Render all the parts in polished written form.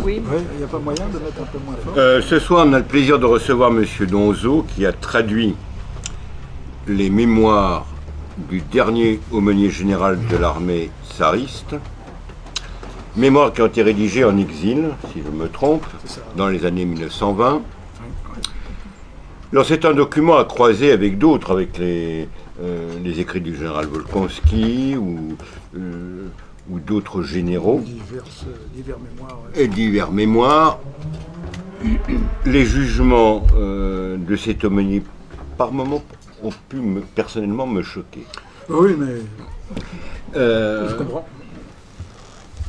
Oui. Il n'y a pas moyen de mettre un peu moins fort. Ce soir, on a le plaisir de recevoir M. Donzo, qui a traduit les mémoires du dernier aumônier général de l'armée tsariste. Mémoires qui ont été rédigées en exil, si je me trompe, dans les années 1920. Alors c'est un document à croiser avec d'autres, avec les écrits du général Volkonski ou d'autres généraux. Divers mémoires. Et divers mémoires. Les jugements de cet aumônier, par moments, ont pu personnellement me choquer. Oui, mais je comprends.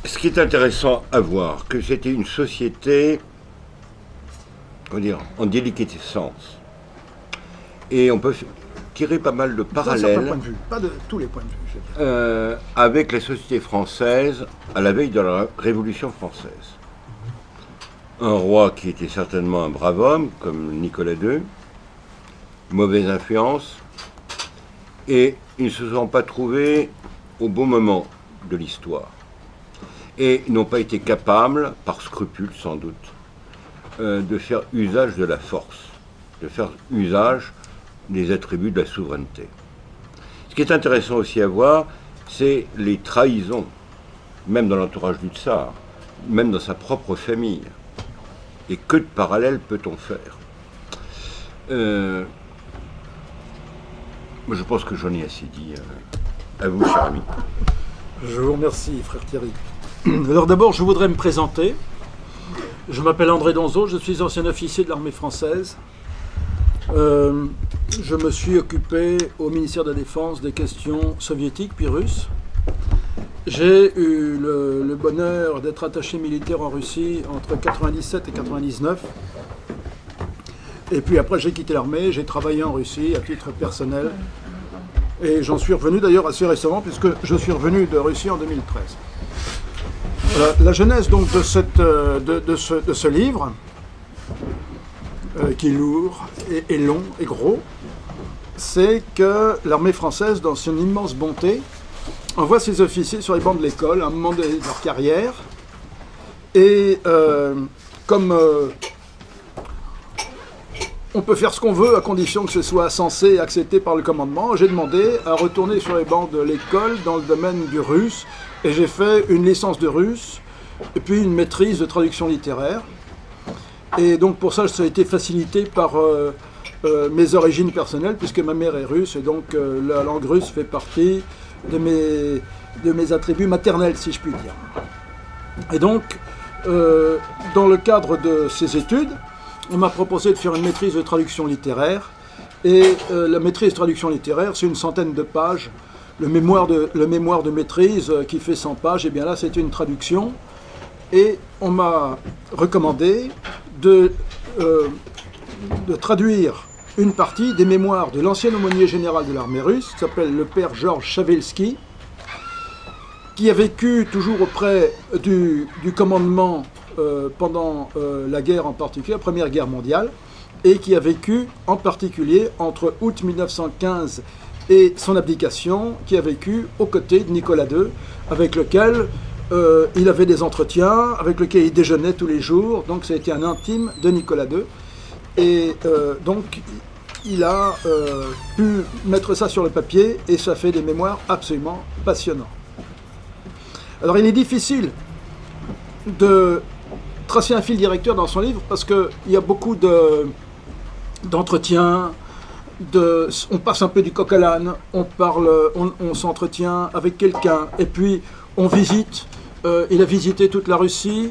Ce qui est intéressant à voir, que c'était une société, comment dire, en déliquescence. Et on peut tirer pas mal de parallèles, point de vue, pas de tous les points de vue, avec la société française à la veille de la Révolution française. Un roi qui était certainement un brave homme, comme Nicolas II, mauvaise influence, et ils ne se sont pas trouvés au bon moment de l'histoire. Et n'ont pas été capables, par scrupule sans doute, de faire usage de la force, de faire usage des attributs de la souveraineté. Ce qui est intéressant aussi à voir, c'est les trahisons, même dans l'entourage du tsar, même dans sa propre famille. Et que de parallèles peut-on faire? Moi, je pense que j'en ai assez dit. À vous, cher ami. Je vous remercie, frère Thierry. Alors d'abord, je voudrais me présenter. Je m'appelle André Donzo, je suis ancien officier de l'armée française. Je me suis occupé au ministère de la Défense des questions soviétiques puis russes. J'ai eu le bonheur d'être attaché militaire en Russie entre 97 et 99. Et puis après, j'ai quitté l'armée, j'ai travaillé en Russie à titre personnel. Et j'en suis revenu d'ailleurs assez récemment, puisque je suis revenu de Russie en 2013. La genèse donc de ce livre, qui est lourd et long et gros, c'est que l'armée française, dans son immense bonté, envoie ses officiers sur les bancs de l'école à un moment de leur carrière. Et comme on peut faire ce qu'on veut à condition que ce soit censé et accepté par le commandement, j'ai demandé à retourner sur les bancs de l'école dans le domaine du russe. Et j'ai fait une licence de russe et puis une maîtrise de traduction littéraire. Et donc pour ça, ça a été facilité par mes origines personnelles, puisque ma mère est russe, et donc la langue russe fait partie de mes attributs maternels, si je puis dire. Et donc, dans le cadre de ces études, on m'a proposé de faire une maîtrise de traduction littéraire. Et la maîtrise de traduction littéraire, c'est une centaine de pages. Le mémoire de maîtrise qui fait 100 pages, et bien là, c'est une traduction. Et on m'a recommandé de traduire une partie des mémoires de l'ancien aumônier général de l'armée russe, qui s'appelle le père Georges Chavelsky, qui a vécu toujours auprès du commandement pendant la guerre en particulier, la Première Guerre mondiale, et qui a vécu en particulier entre août 1915 et son abdication, qui a vécu aux côtés de Nicolas II, avec lequel il avait des entretiens, avec lequel il déjeunait tous les jours. Donc ça a été un intime de Nicolas II. Et donc il a pu mettre ça sur le papier, et ça fait des mémoires absolument passionnants. Alors il est difficile de tracer un fil directeur dans son livre, parce qu'il y a beaucoup d'entretiens, on passe un peu du coq à l'âne, on s'entretient avec quelqu'un, et puis on visite, il a visité toute la Russie,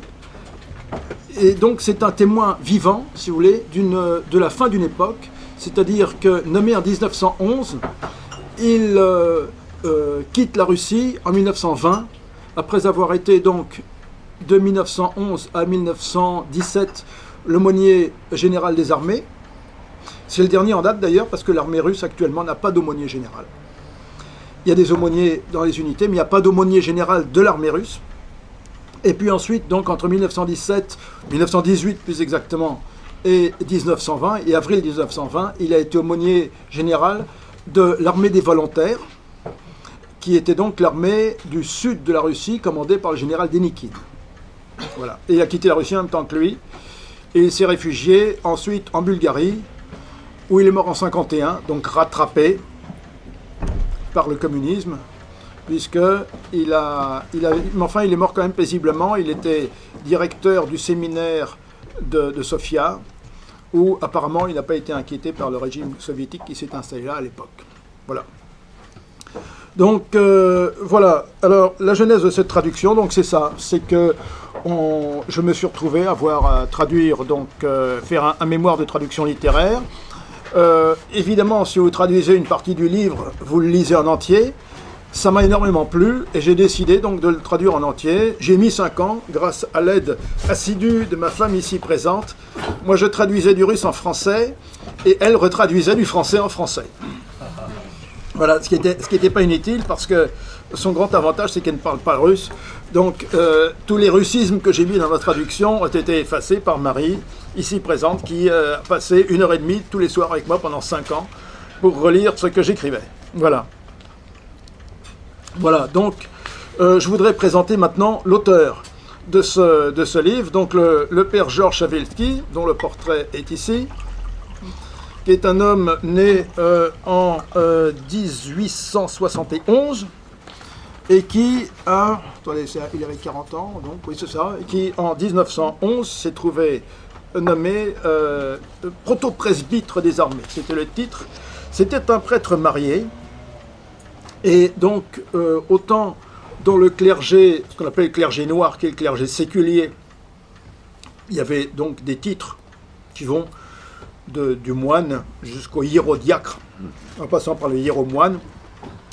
et donc c'est un témoin vivant, si vous voulez, de la fin d'une époque, c'est-à-dire que, nommé en 1911, il quitte la Russie en 1920, après avoir été donc de 1911 à 1917 l'aumônier général des armées. C'est le dernier en date d'ailleurs, parce que l'armée russe actuellement n'a pas d'aumônier général. Il y a des aumôniers dans les unités, mais il n'y a pas d'aumônier général de l'armée russe. Et puis ensuite, donc entre 1917, 1918 plus exactement, et 1920, et avril 1920, il a été aumônier général de l'armée des volontaires, qui était donc l'armée du sud de la Russie, commandée par le général Dénikine. Voilà. Et il a quitté la Russie en même temps que lui. Et il s'est réfugié ensuite en Bulgarie, où il est mort en 1951, donc rattrapé par le communisme, puisque mais enfin, il est mort quand même paisiblement. Il était directeur du séminaire de Sofia, où apparemment il n'a pas été inquiété par le régime soviétique qui s'est installé là à l'époque. Voilà. Donc voilà. Alors la genèse de cette traduction, donc c'est ça, c'est que je me suis retrouvé à avoir à traduire, donc faire un mémoire de traduction littéraire. Évidemment, si vous traduisez une partie du livre, vous le lisez en entier. Ça m'a énormément plu et j'ai décidé donc de le traduire en entier. J'ai mis 5 ans, grâce à l'aide assidue de ma femme ici présente. Moi, je traduisais du russe en français et elle retraduisait du français en français. Voilà, ce qui était pas inutile parce que son grand avantage, c'est qu'elle ne parle pas russe. Donc, tous les russismes que j'ai mis dans ma traduction ont été effacés par Marie, ici présente, qui a passé 1h30 tous les soirs avec moi pendant 5 ans pour relire ce que j'écrivais. Voilà. Voilà, donc je voudrais présenter maintenant l'auteur de ce livre, donc le père Georges Chavelsky, dont le portrait est ici, qui est un homme né en 1871 et qui a, attendez, il avait 40 ans, donc oui c'est ça, et qui en 1911 s'est trouvé nommé protopresbytre des armées. C'était le titre. C'était un prêtre marié. Et donc, autant dans le clergé, ce qu'on appelle le clergé noir, qui est le clergé séculier, il y avait donc des titres qui vont du moine jusqu'au hiérodiacre, en passant par le hiéromoine,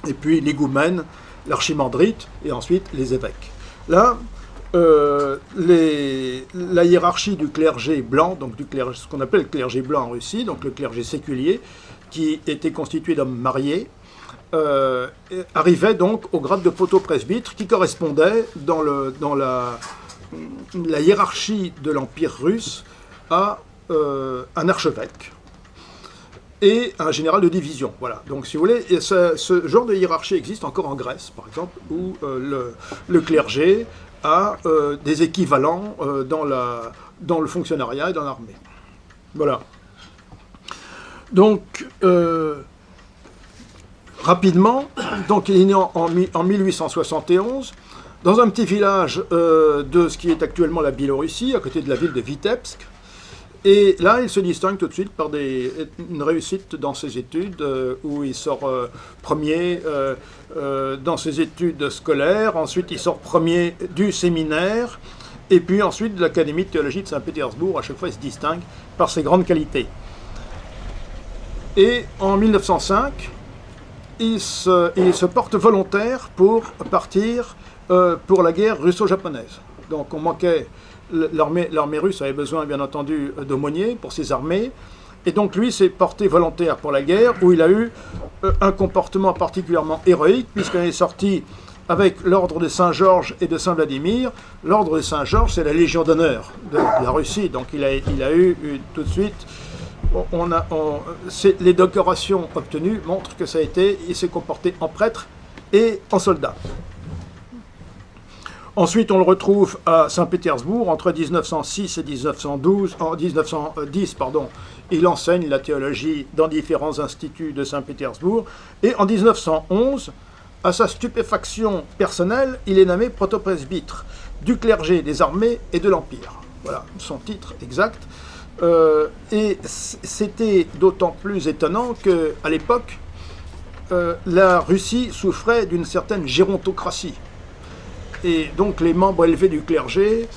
et puis l'égoumène, l'archimandrite, et ensuite les évêques. Là, la hiérarchie du clergé blanc, donc ce qu'on appelle le clergé blanc en Russie, donc le clergé séculier, qui était constitué d'hommes mariés, arrivait donc au grade de protopresbytre qui correspondait dans la hiérarchie de l'Empire russe à un archevêque et un général de division. Voilà. Donc si vous voulez, ce genre de hiérarchie existe encore en Grèce, par exemple, où le clergé a des équivalents dans le fonctionnariat et dans l'armée. Voilà. Donc, rapidement, donc il est né en 1871, dans un petit village de ce qui est actuellement la Biélorussie, à côté de la ville de Vitebsk. Et là, il se distingue tout de suite par une réussite dans ses études, où il sort premier dans ses études scolaires, ensuite il sort premier du séminaire, et puis ensuite de l'Académie de théologie de Saint-Pétersbourg. À chaque fois, il se distingue par ses grandes qualités. Et en 1905, il se porte volontaire pour partir pour la guerre russo-japonaise. Donc on manquait, l'armée russe avait besoin bien entendu d'aumôniers pour ses armées, et donc lui s'est porté volontaire pour la guerre, où il a eu un comportement particulièrement héroïque, puisqu'il est sorti avec l'ordre de Saint-Georges et de Saint-Vladimir. L'ordre de Saint-Georges, c'est la Légion d'honneur de la Russie, donc il a eu tout de suite... les décorations obtenues montrent que il s'est comporté en prêtre et en soldat. Ensuite, on le retrouve à Saint-Pétersbourg entre 1906 et 1912. En 1910, il enseigne la théologie dans différents instituts de Saint-Pétersbourg. Et en 1911, à sa stupéfaction personnelle, il est nommé protopresbytre du clergé, des armées et de l'Empire. Voilà son titre exact. Et c'était d'autant plus étonnant qu'à l'époque, la Russie souffrait d'une certaine gérontocratie. Et donc les membres élevés du clergé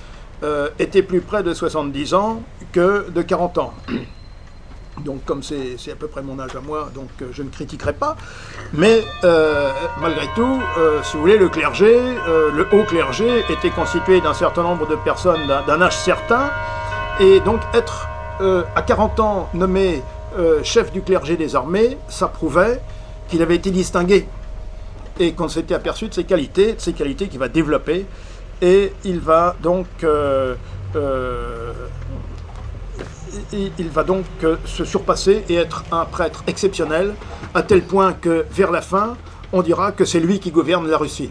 étaient plus près de 70 ans que de 40 ans. Donc comme c'est à peu près mon âge à moi, donc je ne critiquerai pas. Mais malgré tout, si vous voulez, le clergé, le haut clergé était constitué d'un certain nombre de personnes d'un âge certain. Et donc être à 40 ans nommé chef du clergé des armées, ça prouvait qu'il avait été distingué et qu'on s'était aperçu de ses qualités qu'il va développer, et il va donc se surpasser et être un prêtre exceptionnel, à tel point que vers la fin, on dira que c'est lui qui gouverne la Russie.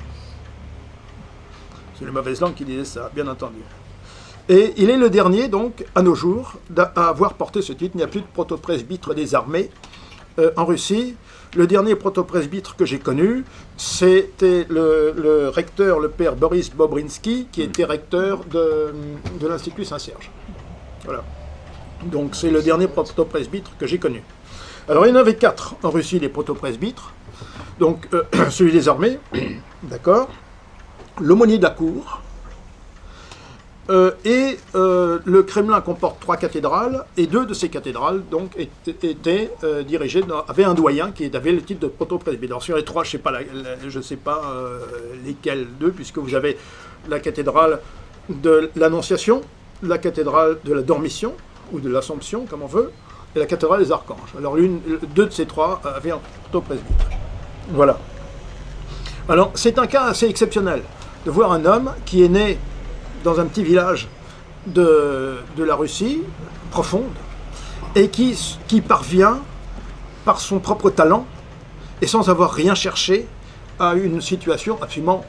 C'est les mauvaises langues qui disaient ça, bien entendu. Et il est le dernier, donc, à nos jours, à avoir porté ce titre. Il n'y a plus de protopresbytre des armées en Russie. Le dernier protopresbytre que j'ai connu, c'était le recteur, le père Boris Bobrinsky, qui était recteur de l'Institut Saint-Serge. Voilà. Donc c'est le dernier protopresbytre que j'ai connu. Alors il y en avait 4 en Russie, les protopresbytres. Donc celui des armées, d'accord, l'aumônier de la cour, et le Kremlin comporte 3 cathédrales, et 2 de ces cathédrales donc, étaient dirigées, avaient un doyen qui avait le titre de protopresbytre. Alors sur les 3, je ne sais pas lesquels d'eux, puisque vous avez la cathédrale de l'Annonciation, la cathédrale de la Dormition, ou de l'Assomption, comme on veut, et la cathédrale des Archanges. Alors 2 de ces 3 avaient un protopresbytre. Voilà. Alors c'est un cas assez exceptionnel de voir un homme qui est né dans un petit village de la Russie profonde et qui parvient par son propre talent et sans avoir rien cherché à une situation absolument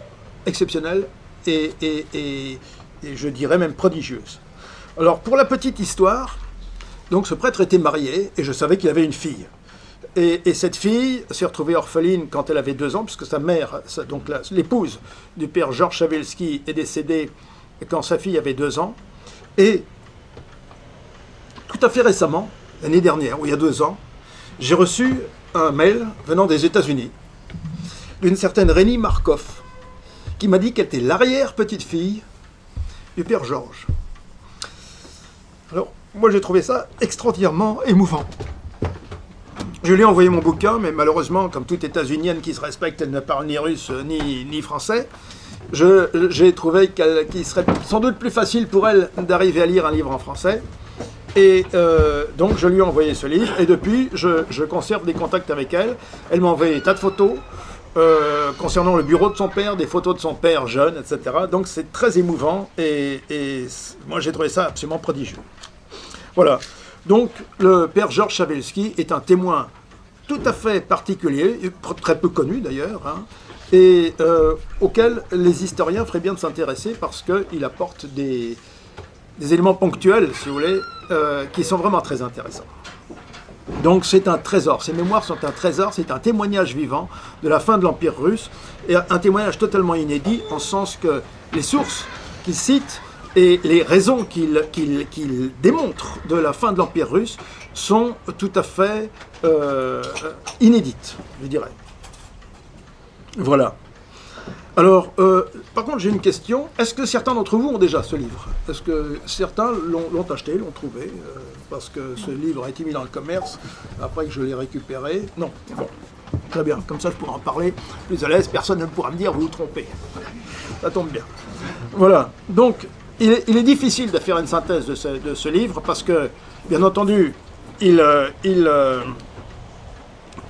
exceptionnelle et je dirais même prodigieuse. Alors pour la petite histoire, donc ce prêtre était marié et je savais qu'il avait une fille. Et cette fille s'est retrouvée orpheline quand elle avait 2 ans, puisque sa mère, donc l'épouse du père Georges Chavelsky, est décédée quand sa fille avait 2 ans. Et tout à fait récemment, l'année dernière, ou il y a 2 ans, j'ai reçu un mail venant des États-Unis d'une certaine Rénie Markov, qui m'a dit qu'elle était l'arrière-petite-fille du père Georges. Alors, moi j'ai trouvé ça extraordinairement émouvant. Je lui ai envoyé mon bouquin, mais malheureusement, comme toute états-unienne qui se respecte, elle ne parle ni russe ni français. J'ai trouvé qu'il serait sans doute plus facile pour elle d'arriver à lire un livre en français. Et donc je lui ai envoyé ce livre, et depuis, je conserve des contacts avec elle. Elle m'a envoyé des tas de photos concernant le bureau de son père, des photos de son père jeune, etc. Donc c'est très émouvant, et moi j'ai trouvé ça absolument prodigieux. Voilà. Donc, le père Georges Chavelsky est un témoin tout à fait particulier, très peu connu d'ailleurs, hein, et auquel les historiens feraient bien de s'intéresser parce qu'il apporte des éléments ponctuels, si vous voulez, qui sont vraiment très intéressants. Donc, c'est un trésor. Ces mémoires sont un trésor, c'est un témoignage vivant de la fin de l'Empire russe, et un témoignage totalement inédit, en ce sens que les sources qu'il cite et les raisons qu'il démontre de la fin de l'Empire russe sont tout à fait inédites, je dirais. Voilà. Alors, par contre, j'ai une question. Est-ce que certains d'entre vous ont déjà ce livre? Est-ce que certains l'ont acheté, l'ont trouvé parce que ce livre a été mis dans le commerce, après que je l'ai récupéré? Non. Bon. Très bien. Comme ça, je pourrai en parler plus à l'aise. Personne ne pourra me dire, vous vous trompez. Ça tombe bien. Voilà. Donc, il est difficile de faire une synthèse de ce livre parce que, bien entendu, il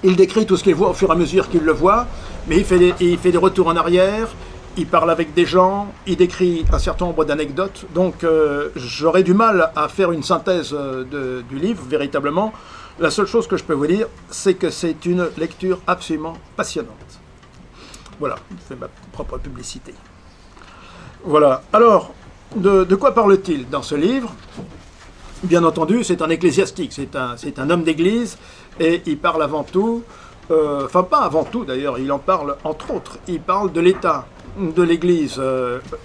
décrit tout ce qu'il voit au fur et à mesure qu'il le voit, mais il fait des retours en arrière, il parle avec des gens, il décrit un certain nombre d'anecdotes. Donc j'aurais du mal à faire une synthèse du livre, véritablement. La seule chose que je peux vous dire, c'est que c'est une lecture absolument passionnante. Voilà, je fais ma propre publicité. Voilà, alors... De quoi parle-t-il dans ce livre? Bien entendu, c'est un ecclésiastique, c'est un homme d'église, et il parle avant tout, enfin pas avant tout d'ailleurs, il en parle entre autres, il parle de l'état de l'église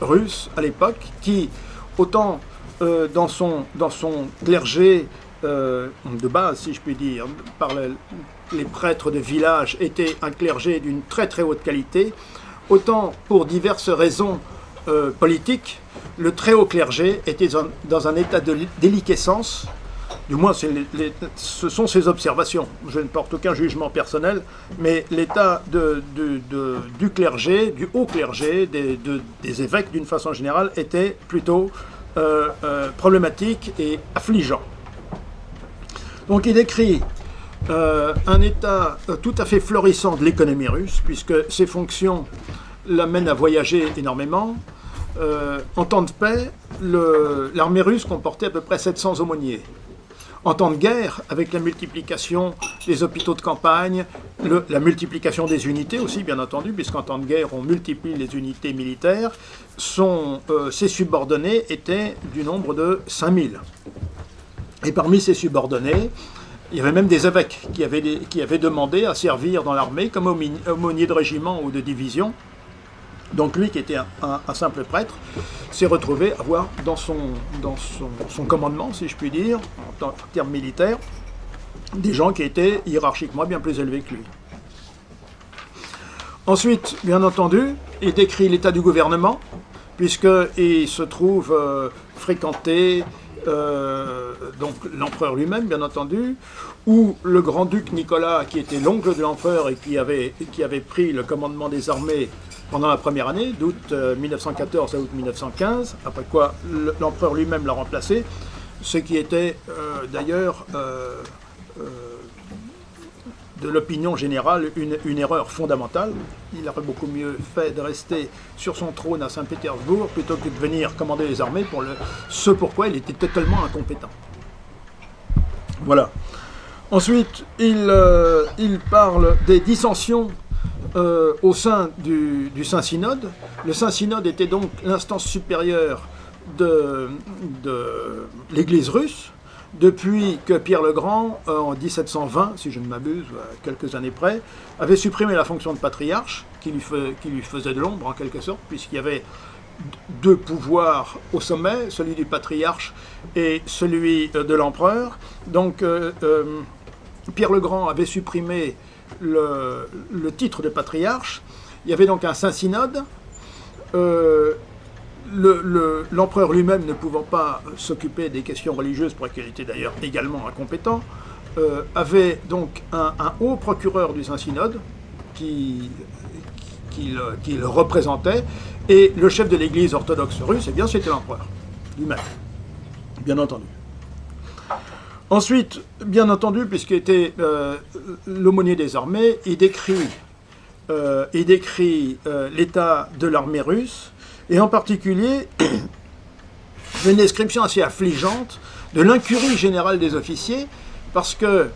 russe à l'époque, qui, autant dans son clergé de base, si je puis dire, par les prêtres de village, était un clergé d'une très très haute qualité, autant pour diverses raisons politiques, le très haut clergé était dans un état de déliquescence, du moins ce sont ses observations, je ne porte aucun jugement personnel, mais l'état du clergé, du haut clergé, des évêques d'une façon générale, était plutôt problématique et affligeant. Donc il décrit un état tout à fait florissant de l'économie russe, puisque ses fonctions l'amènent à voyager énormément. En temps de paix, l'armée russe comportait à peu près 700 aumôniers. En temps de guerre, avec la multiplication des hôpitaux de campagne, la multiplication des unités aussi, bien entendu, puisqu'en temps de guerre, on multiplie les unités militaires, ses subordonnés étaient du nombre de 5000. Et parmi ces subordonnés, il y avait même des évêques qui avaient demandé à servir dans l'armée comme aumônier de régiment ou de division. Donc lui, qui était un simple prêtre, s'est retrouvé à avoir dans son commandement, si je puis dire, en termes militaires, des gens qui étaient hiérarchiquement bien plus élevés que lui. Ensuite, bien entendu, il décrit l'état du gouvernement, puisqu'il se trouve fréquenté donc l'empereur lui-même, bien entendu, ou le grand-duc Nicolas, qui était l'oncle de l'empereur et qui avait pris le commandement des armées pendant la première année, d'août 1914 à août 1915, après quoi l'empereur lui-même l'a remplacé, ce qui était d'ailleurs de l'opinion générale une erreur fondamentale. Il aurait beaucoup mieux fait de rester sur son trône à Saint-Pétersbourg plutôt que de venir commander les armées ce pourquoi il était totalement incompétent. Voilà. Ensuite, il parle des dissensions au sein du Saint-Synode. Le Saint-Synode était donc l'instance supérieure de l'Église russe, depuis que Pierre le Grand, en 1720, si je ne m'abuse, quelques années près, avait supprimé la fonction de patriarche, qui lui faisait de l'ombre en quelque sorte, puisqu'il y avait deux pouvoirs au sommet, celui du patriarche et celui de l'empereur. Donc Pierre le Grand avait supprimé le titre de patriarche. Il y avait donc un Saint-Synode. L'empereur lui-même ne pouvant pas s'occuper des questions religieuses, pour lesquelles il était d'ailleurs également incompétent, avait donc un haut procureur du Saint-Synode qui le représentait, et le chef de l'église orthodoxe russe, eh bien c'était l'empereur lui-même, bien entendu. Ensuite, bien entendu, puisqu'il était l'aumônier des armées, il décrit l'état de l'armée russe, et en particulier une description assez affligeante de l'incurie générale des officiers, parce que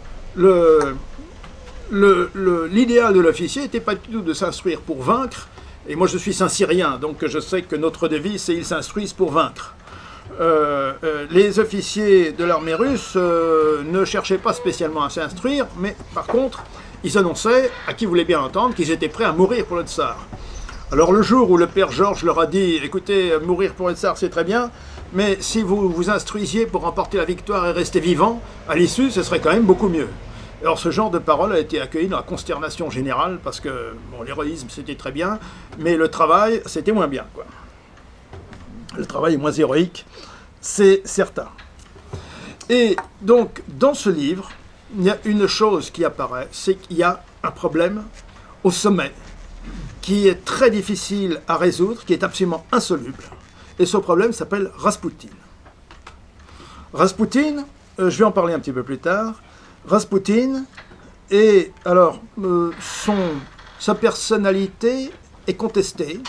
l'idéal de l'officier n'était pas du tout de s'instruire pour vaincre, et moi je suis Saint-Cyrien, donc je sais que notre devise c'est « ils s'instruisent pour vaincre ». Les officiers de l'armée russe ne cherchaient pas spécialement à s'instruire, mais par contre, ils annonçaient, à qui voulait bien entendre, qu'ils étaient prêts à mourir pour le tsar. Alors le jour où le père Georges leur a dit « Écoutez, mourir pour le tsar, c'est très bien, mais si vous vous instruisiez pour remporter la victoire et rester vivant, à l'issue, ce serait quand même beaucoup mieux. » Alors ce genre de parole a été accueilli dans la consternation générale, parce que bon, l'héroïsme, c'était très bien, mais le travail, c'était moins bien, quoi. Le travail est moins héroïque, c'est certain. Et donc, dans ce livre, il y a une chose qui apparaît, c'est qu'il y a un problème au sommet, qui est très difficile à résoudre, qui est absolument insoluble. Et ce problème s'appelle Raspoutine. Raspoutine, je vais en parler un petit peu plus tard. Raspoutine, et alors, sa personnalité est contestée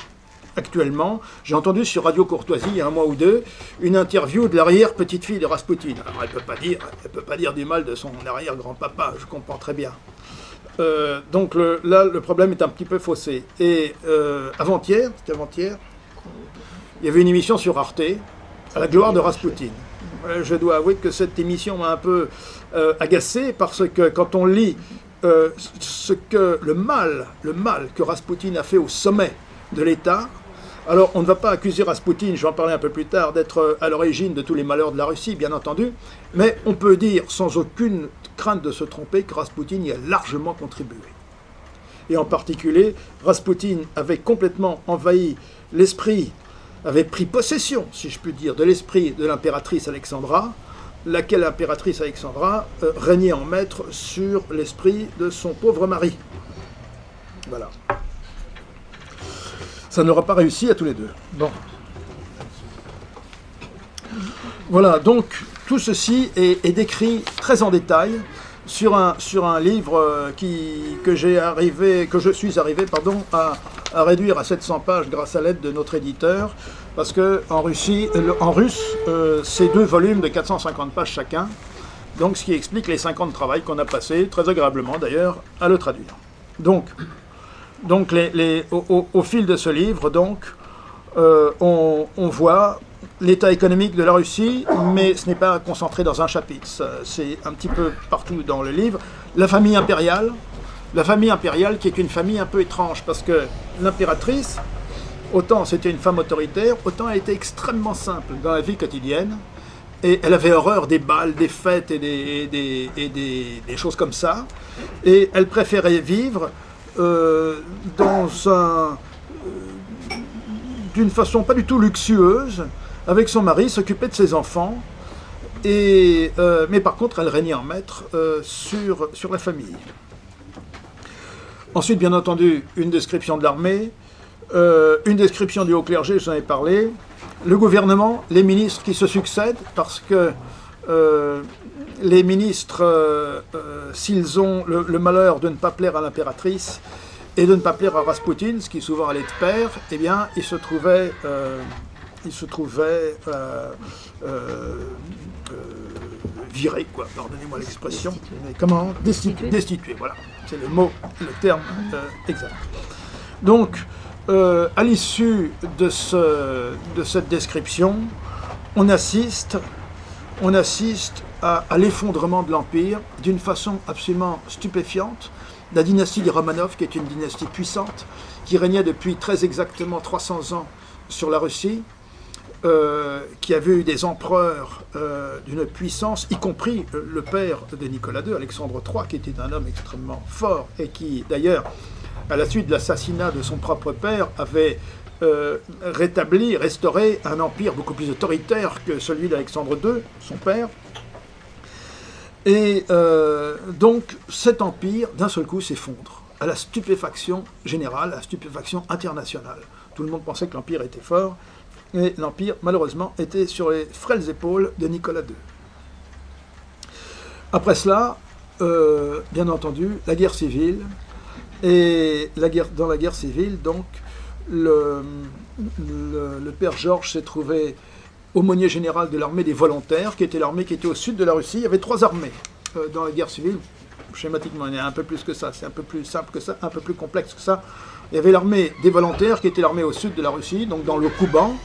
actuellement. J'ai entendu sur Radio Courtoisie, il y a un mois ou deux, une interview de l'arrière-petite-fille de Raspoutine. Alors, elle peut pas dire du mal de son arrière-grand-papa, je comprends très bien. Donc là, le problème est un petit peu faussé. Et avant-hier, il y avait une émission sur Arte, à la gloire de Raspoutine. Je dois avouer que cette émission m'a un peu agacé, parce que quand on lit le mal que Raspoutine a fait au sommet de l'État, alors on ne va pas accuser Raspoutine, je vais en parler un peu plus tard, d'être à l'origine de tous les malheurs de la Russie, bien entendu, mais on peut dire sans aucune crainte de se tromper que Raspoutine y a largement contribué. Et en particulier, Raspoutine avait complètement envahi l'esprit, avait pris possession, si je puis dire, de l'esprit de l'impératrice Alexandra, laquelle impératrice Alexandra régnait en maître sur l'esprit de son pauvre mari. Voilà. Ça n'aura pas réussi à tous les deux. Bon. Voilà, donc tout ceci est décrit très en détail sur un livre que je suis arrivé à réduire à 700 pages grâce à l'aide de notre éditeur, parce que en russe, c'est 2 volumes de 450 pages chacun, Donc, ce qui explique les 5 ans de travail qu'on a passé, très agréablement d'ailleurs, à le traduire. Donc au fil de ce livre, on voit l'état économique de la Russie, mais ce n'est pas concentré dans un chapitre. C'est un petit peu partout dans le livre. La famille impériale qui est une famille un peu étrange, parce que l'impératrice, autant c'était une femme autoritaire, autant elle était extrêmement simple dans la vie quotidienne. Et elle avait horreur des bals, des fêtes et des choses comme ça. Et elle préférait vivre d'une façon pas du tout luxueuse, avec son mari, s'occuper de ses enfants. Mais par contre, elle régnait en maître sur la famille. Ensuite, bien entendu, une description de l'armée, une description du haut clergé, j'en ai parlé. Le gouvernement, les ministres qui se succèdent, parce que les ministres, s'ils ont le malheur de ne pas plaire à l'impératrice et de ne pas plaire à Raspoutine, ce qui souvent allait de pair, eh bien, ils se trouvaient virés, quoi, pardonnez-moi l'expression, mais comment, destitués, voilà, c'est le mot, le terme exact. Donc, à l'issue de cette description, on assiste à l'effondrement de l'Empire d'une façon absolument stupéfiante. La dynastie des Romanov, qui est une dynastie puissante, qui régnait depuis très exactement 300 ans sur la Russie, qui avait eu des empereurs d'une puissance, y compris le père de Nicolas II, Alexandre III, qui était un homme extrêmement fort et qui, d'ailleurs, à la suite de l'assassinat de son propre père, avait restauré un empire beaucoup plus autoritaire que celui d'Alexandre II, son père. Et donc cet empire, d'un seul coup, s'effondre, à la stupéfaction générale, à la stupéfaction internationale. Tout le monde pensait que l'empire était fort, et l'empire, malheureusement, était sur les frêles épaules de Nicolas II. Après cela, bien entendu, la guerre civile. Et dans la guerre civile, donc, le père Georges s'est trouvé aumônier général de l'armée des volontaires, qui était l'armée qui était au sud de la Russie. Il y avait 3 armées dans la guerre civile. Schématiquement, il y a un peu plus que ça. C'est un peu plus simple que ça, un peu plus complexe que ça. Il y avait l'armée des volontaires, qui était l'armée au sud de la Russie, donc dans le Kouban,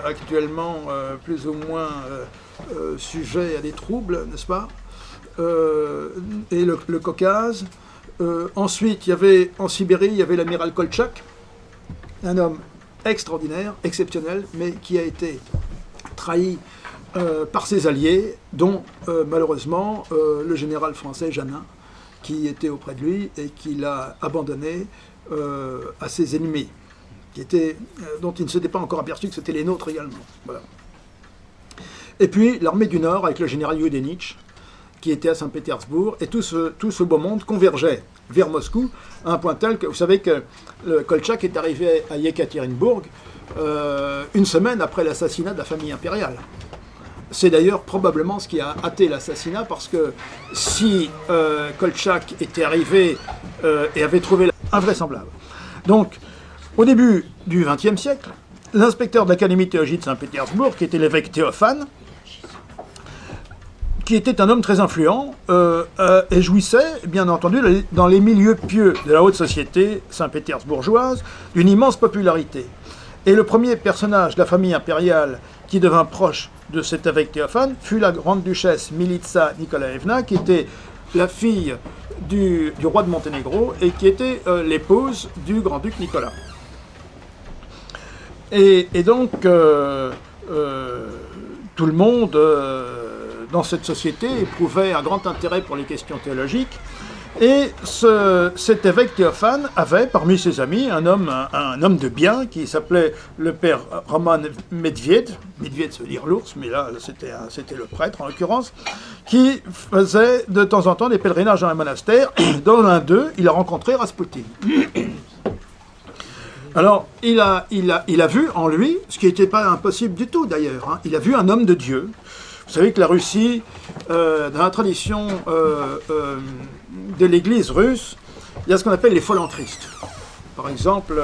actuellement plus ou moins sujet à des troubles, n'est-ce pas, et le Caucase. Ensuite, il y avait en Sibérie, il y avait l'amiral Koltchak, un homme extraordinaire, exceptionnel, mais qui a été trahi par ses alliés, dont malheureusement le général français Jeannin, qui était auprès de lui et qui l'a abandonné à ses ennemis, dont il ne s'était pas encore aperçu que c'était les nôtres également. Voilà. Et puis l'armée du Nord avec le général Yudenich, qui était à Saint-Pétersbourg, et tout ce beau monde convergeait vers Moscou, à un point tel que, vous savez que le Koltchak est arrivé à Yekaterinbourg une semaine après l'assassinat de la famille impériale. C'est d'ailleurs probablement ce qui a hâté l'assassinat, parce que si Koltchak était arrivé et avait trouvé invraisemblable. Donc, au début du XXe siècle, l'inspecteur de l'Académie théologique de Saint-Pétersbourg, qui était l'évêque Théophane, qui était un homme très influent, et jouissait, bien entendu, dans les milieux pieux de la haute société saint-pétersbourgeoise, d'une immense popularité. Et le premier personnage de la famille impériale qui devint proche de cet évêque Théophane fut la grande-duchesse Militsa Nikolaevna, qui était la fille du roi de Monténégro et qui était l'épouse du grand-duc Nicolas. Et donc, tout le monde dans cette société éprouvait un grand intérêt pour les questions théologiques. Et cet évêque Théophane avait parmi ses amis un homme de bien qui s'appelait le père Roman Medved. Medved, ça veut dire l'ours, mais là c'était le prêtre en l'occurrence, qui faisait de temps en temps des pèlerinages dans un monastère. Dans l'un d'eux, il a rencontré Raspoutine. Alors, il a vu en lui, ce qui n'était pas impossible du tout d'ailleurs, hein, il a vu un homme de Dieu. Vous savez que la Russie, dans la tradition de l'Église russe, il y a ce qu'on appelle les folles en Christ. Par exemple,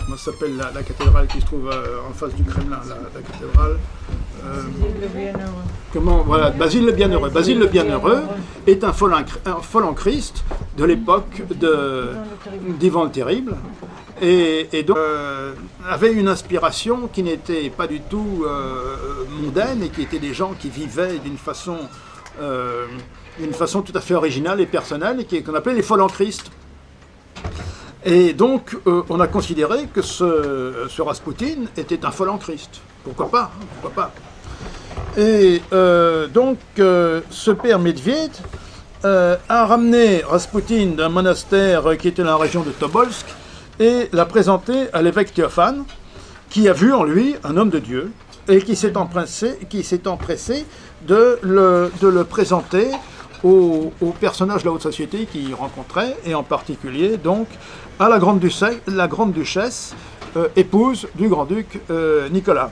comment s'appelle la cathédrale qui se trouve en face du Kremlin, la cathédrale Voilà, Basile le Bienheureux. Basile le Bienheureux est un fol en Christ de l'époque d'Ivan le Terrible, et donc avait une inspiration qui n'était pas du tout mondaine, et qui étaient des gens qui vivaient d'une façon tout à fait originale et personnelle, et qu'on appelait les fols en Christ. Et donc, on a considéré que ce Rasputin était un fol en Christ. Pourquoi pas, hein, pourquoi pas. Et donc, ce père Medved a ramené Rasputin d'un monastère qui était dans la région de Tobolsk et l'a présenté à l'évêque Théophane, qui a vu en lui un homme de Dieu et qui s'est empressé de le présenter aux personnages de la haute société qu'il rencontrait, et en particulier donc à la grande duchesse, épouse du grand-duc Nicolas,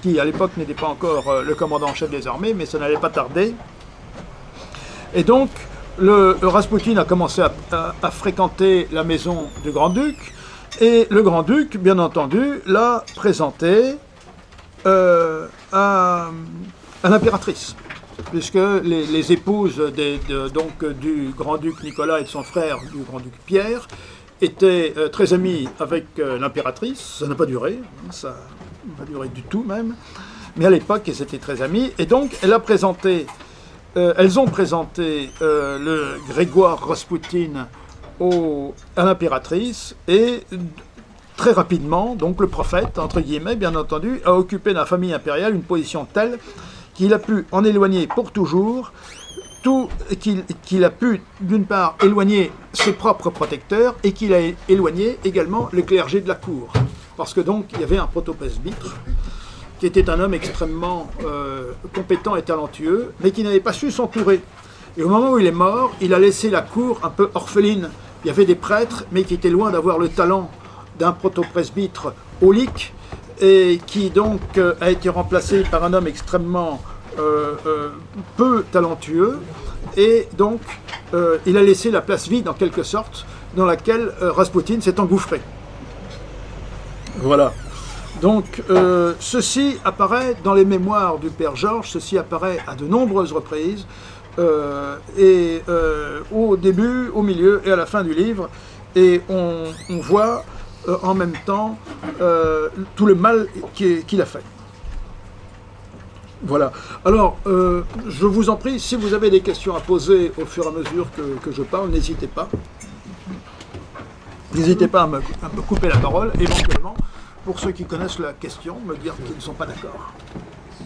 qui à l'époque n'était pas encore le commandant en chef des armées, mais ça n'allait pas tarder. Et donc le Rasputin a commencé à fréquenter la maison du grand-duc, et le grand-duc, bien entendu, l'a présenté à l'impératrice, puisque les épouses donc, du grand-duc Nicolas et de son frère, du grand-duc Pierre, étaient très amies avec l'impératrice. Ça n'a pas duré, ça n'a pas duré du tout même, mais à l'époque, elles étaient très amies, et donc elles ont présenté le Grégoire Rasputin à l'impératrice, et très rapidement, donc le prophète, entre guillemets, bien entendu, a occupé dans la famille impériale une position telle qu'il a pu en éloigner pour toujours, qu'il a pu, d'une part, éloigner ses propres protecteurs, et qu'il a éloigné également le clergé de la cour. Parce que donc, il y avait un protopresbytre, qui était un homme extrêmement compétent et talentueux, mais qui n'avait pas su s'entourer. Et au moment où il est mort, il a laissé la cour un peu orpheline. Il y avait des prêtres, mais qui étaient loin d'avoir le talent d'un protopresbytre aulique, et qui donc a été remplacé par un homme extrêmement peu talentueux, et donc il a laissé la place vide en quelque sorte, dans laquelle Rasputin s'est engouffré. Voilà. Donc ceci apparaît dans les mémoires du père Georges, ceci apparaît à de nombreuses reprises, au début, au milieu et à la fin du livre, et on voit en même temps tout le mal qu'il a fait. Voilà. Alors, je vous en prie, si vous avez des questions à poser au fur et à mesure que je parle, n'hésitez pas. N'hésitez pas à me couper la parole, éventuellement, pour ceux qui connaissent la question, me dire qu'ils ne sont pas d'accord.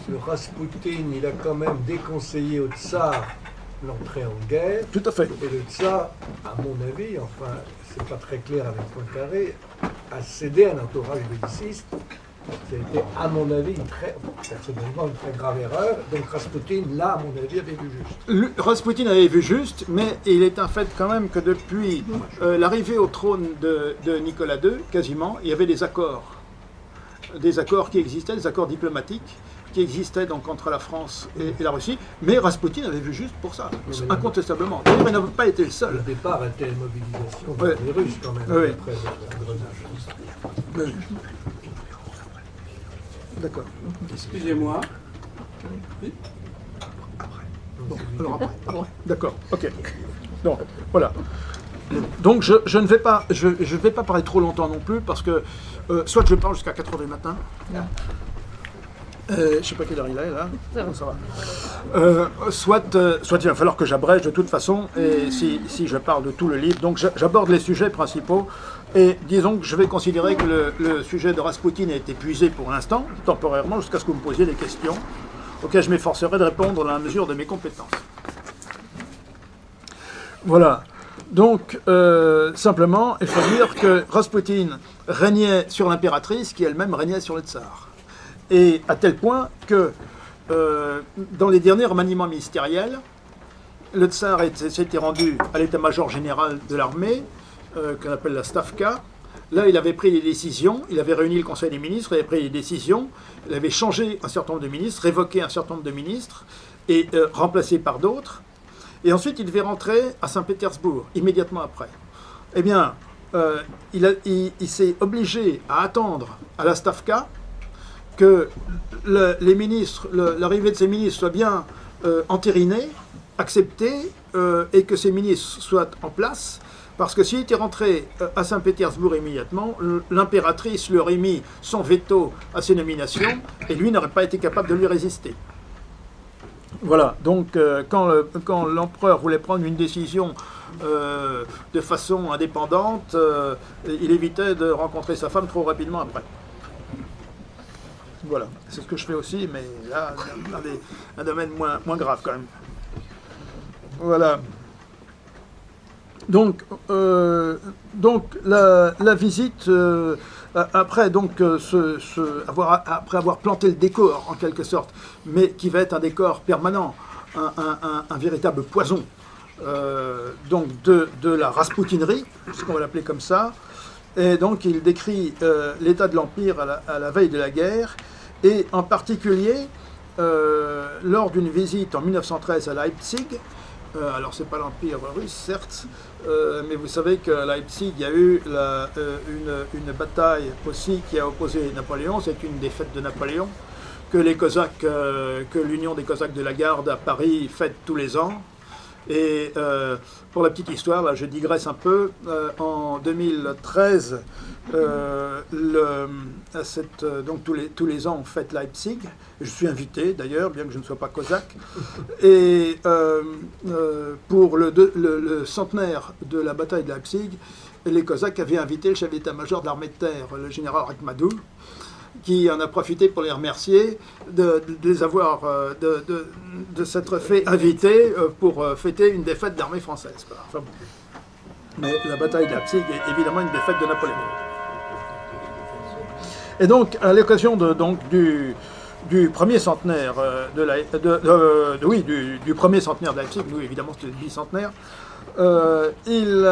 Ce Rasputin, il a quand même déconseillé au tsar l'entrée en guerre. Tout à fait. Et le tsar, à mon avis, enfin, c'est pas très clair avec Poincaré, a cédé à un entourage belliciste. C'était, à mon avis, personnellement, une très grave erreur. Donc Rasputin, là, à mon avis, avait vu juste. Rasputin avait vu juste, mais il est un fait quand même que depuis l'arrivée au trône de Nicolas II, quasiment, il y avait des accords qui existaient, des accords diplomatiques qui existaient donc entre la France et la Russie, mais Rasputin avait vu juste pour ça, incontestablement. D'ailleurs, il n'a pas été le seul. Le départ était une mobilisation des Russes, quand même, après l'engrenage. D'accord. Excusez-moi. Oui. Bon, alors après. D'accord, ok. Donc, voilà. Donc, je ne vais pas, je vais pas parler trop longtemps non plus, parce que soit je parle jusqu'à 4 h du matin. Je ne sais pas quelle heure il est, là. Ça va. Soit il va falloir que j'abrège de toute façon, et si je parle de tout le livre. Donc, j'aborde les sujets principaux. Et disons que je vais considérer que le sujet de Rasputin a été épuisé pour l'instant, temporairement, jusqu'à ce que vous me posiez des questions, auxquelles je m'efforcerai de répondre dans la mesure de mes compétences. Voilà. Donc, simplement, il faut dire que Rasputin régnait sur l'impératrice, qui elle-même régnait sur le tsar. Et à tel point que, dans les derniers remaniements ministériels, le tsar s'était rendu à l'état-major général de l'armée, qu'on appelle la Stavka. Là, il avait pris des décisions, il avait réuni le Conseil des ministres, il avait pris des décisions, il avait changé un certain nombre de ministres, révoqué un certain nombre de ministres, et remplacé par d'autres. Et ensuite, il devait rentrer à Saint-Pétersbourg, immédiatement après. Eh bien, il s'est obligé à attendre à la Stavka que les ministres, l'arrivée de ces ministres soit bien entérinée, acceptée, et que ces ministres soient en place, parce que s'il était rentré à Saint-Pétersbourg immédiatement, l'impératrice lui aurait mis son veto à ses nominations, et lui n'aurait pas été capable de lui résister. Voilà, donc quand l'empereur voulait prendre une décision de façon indépendante, il évitait de rencontrer sa femme trop rapidement après. Voilà, c'est ce que je fais aussi, mais là, un domaine moins grave quand même. Voilà. Donc la visite, après avoir planté le décor en quelque sorte, mais qui va être un décor permanent, un véritable poison, donc de la raspoutinerie, puisqu'on va l'appeler comme ça. Et donc il décrit l'état de l'Empire à la veille de la guerre, et en particulier lors d'une visite en 1913 à Leipzig. Alors c'est pas l'Empire russe certes, mais vous savez qu'à Leipzig il y a eu une bataille aussi qui a opposé Napoléon. C'est une défaite de Napoléon que les Cosaques, que l'Union des Cosaques de la Garde à Paris fête tous les ans. Et pour la petite histoire, là je digresse un peu, en 2013, donc tous les ans on fête Leipzig. Je suis invité d'ailleurs, bien que je ne sois pas cosaque. Et pour le centenaire de la bataille de Leipzig, les Cosaques avaient invité le chef d'état-major de l'armée de terre, le général Rachmadou, qui en a profité pour les remercier de s'être fait inviter pour fêter une défaite de l'armée française. Enfin, bon. Mais la bataille de Leipzig est évidemment une défaite de Napoléon. Et donc, à l'occasion du premier centenaire du premier centenaire de Leipzig, nous évidemment c'était le bicentenaire, il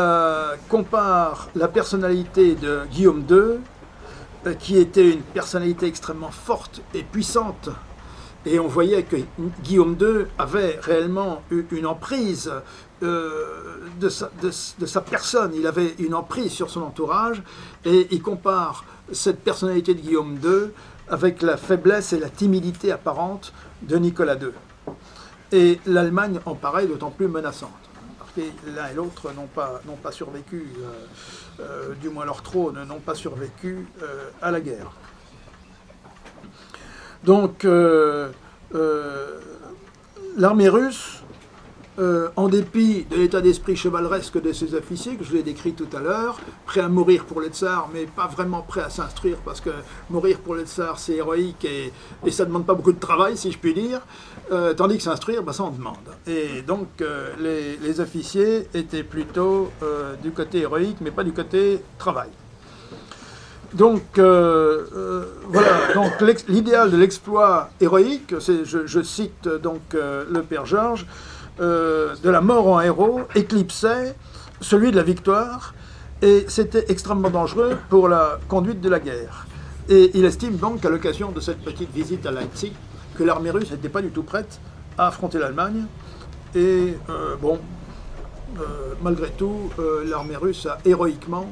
compare la personnalité de Guillaume II, qui était une personnalité extrêmement forte et puissante, et on voyait que Guillaume II avait réellement une emprise de sa personne, il avait une emprise sur son entourage, et il compare cette personnalité de Guillaume II avec la faiblesse et la timidité apparente de Nicolas II. Et l'Allemagne en paraît d'autant plus menaçante, parce que l'un et l'autre n'ont pas survécu, du moins leur trône, n'ont pas survécu à la guerre. Donc, l'armée russe, en dépit de l'état d'esprit chevaleresque de ses officiers, que je vous ai décrit tout à l'heure, prêts à mourir pour le tsar, mais pas vraiment prêts à s'instruire, parce que mourir pour le tsar, c'est héroïque et ça ne demande pas beaucoup de travail, si je puis dire, tandis que s'instruire, ça en demande. Et donc, les officiers étaient plutôt du côté héroïque, mais pas du côté travail. Donc, voilà, donc l'idéal de l'exploit héroïque, je cite donc le père Georges, de la mort en héros éclipsait celui de la victoire, et c'était extrêmement dangereux pour la conduite de la guerre. Et il estime donc qu'à l'occasion de cette petite visite à Leipzig, que l'armée russe n'était pas du tout prête à affronter l'Allemagne. Et malgré tout, l'armée russe a héroïquement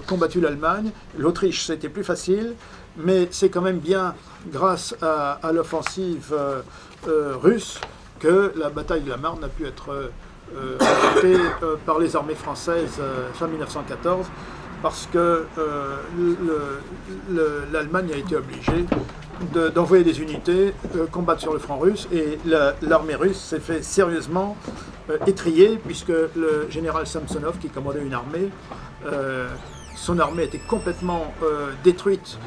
combattu l'Allemagne. L'Autriche, c'était plus facile, mais c'est quand même bien grâce à l'offensive russe que la bataille de la Marne a pu être remportée par les armées françaises fin 1914, parce que l'Allemagne a été obligée d'envoyer des unités combattre sur le front russe, et l'armée russe s'est fait sérieusement étrier, puisque le général Samsonov, qui commandait une armée, son armée était complètement détruite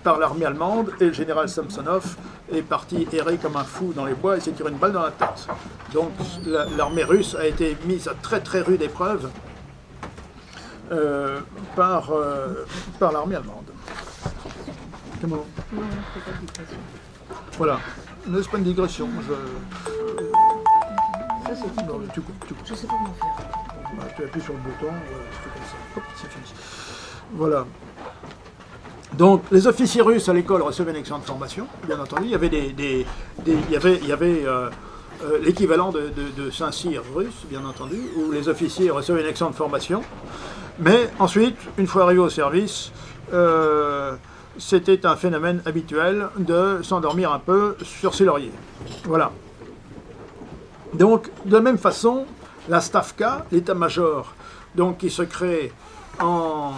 par l'armée allemande, et le général Samsonov est parti errer comme un fou dans les bois et s'est tiré une balle dans la tête. Donc l'armée russe a été mise à très très rude épreuve par l'armée allemande. Comment ? Non, c'est pas de digression. Voilà, n'est-ce pas une digression ? Ça, c'est Non, tu coupes. Je sais pas comment faire. Bah, tu appuies sur le bouton, c'est comme ça. Hop, c'est fini. Voilà. Donc, les officiers russes à l'école recevaient une excellente formation, bien entendu. Il y avait l'équivalent de Saint-Cyr russe, bien entendu, où les officiers recevaient une excellente formation. Mais ensuite, une fois arrivés au service, c'était un phénomène habituel de s'endormir un peu sur ses lauriers. Voilà. Donc, de la même façon, la Stavka, l'état-major, donc qui se crée en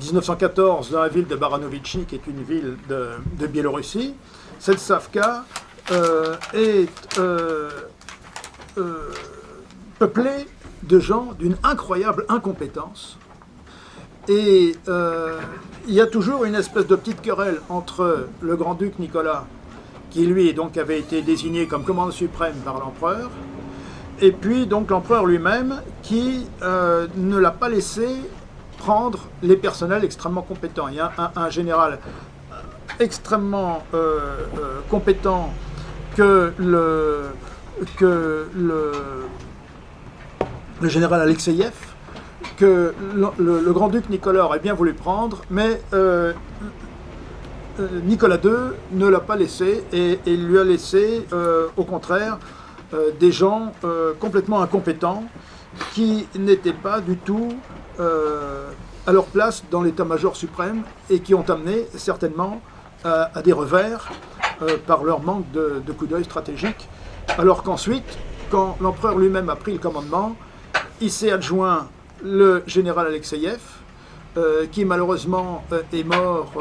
1914 dans la ville de Baranovichi, qui est une ville de Biélorussie, cette Stavka est peuplée de gens d'une incroyable incompétence. Et il y a toujours une espèce de petite querelle entre le grand-duc Nicolas, qui lui donc avait été désigné comme commandant suprême par l'empereur, et puis donc l'empereur lui-même qui ne l'a pas laissé prendre les personnels extrêmement compétents. Il y a un général extrêmement compétent que le général Alexeïev, que le grand-duc Nicolas aurait bien voulu prendre, mais Nicolas II ne l'a pas laissé et il lui a laissé, au contraire, des gens complètement incompétents qui n'étaient pas du tout à leur place dans l'état-major suprême et qui ont amené certainement à des revers par leur manque de coup d'œil stratégique. Alors qu'ensuite, quand l'empereur lui-même a pris le commandement, il s'est adjoint le général Alexeïev, qui malheureusement est mort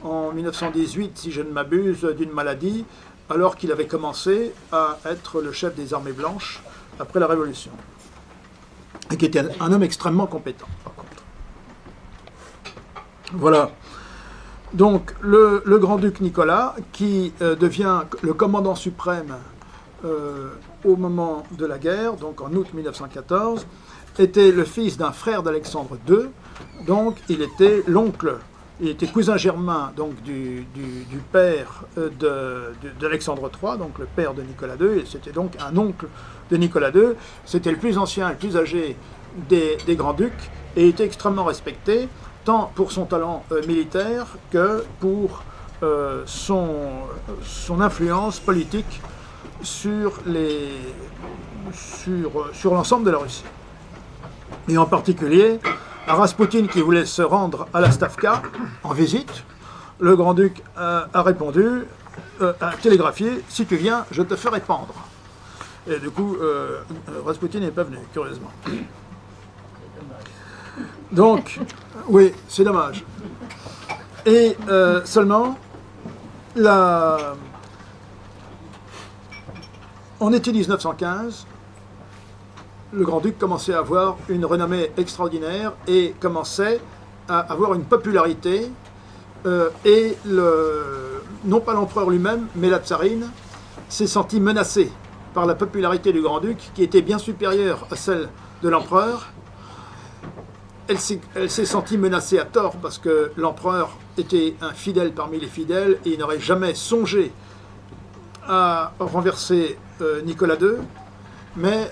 en 1918, si je ne m'abuse, d'une maladie, alors qu'il avait commencé à être le chef des armées blanches après la Révolution. Et qui était un homme extrêmement compétent, par contre. Voilà. Donc, le grand-duc Nicolas, qui devient le commandant suprême au moment de la guerre, donc en août 1914, était le fils d'un frère d'Alexandre II, donc il était l'oncle, il était cousin germain donc du père d'Alexandre III, donc le père de Nicolas II, et c'était donc un oncle de Nicolas II. C'était le plus ancien et le plus âgé des grands-ducs, et était extrêmement respecté, tant pour son talent militaire que pour son influence politique sur l'ensemble de la Russie. Et en particulier, à Raspoutine qui voulait se rendre à la Stavka en visite, le grand-duc a répondu, a télégraphié, si tu viens, je te ferai pendre. Et du coup, Raspoutine n'est pas venu, curieusement. Donc, oui, c'est dommage. Et seulement, en été 1915, le grand-duc commençait à avoir une renommée extraordinaire et commençait à avoir une popularité. Et non pas l'empereur lui-même, mais la tsarine s'est sentie menacée par la popularité du grand-duc, qui était bien supérieure à celle de l'empereur. Elle s'est sentie menacée à tort, parce que l'empereur était un fidèle parmi les fidèles, et il n'aurait jamais songé à renverser Nicolas II, mais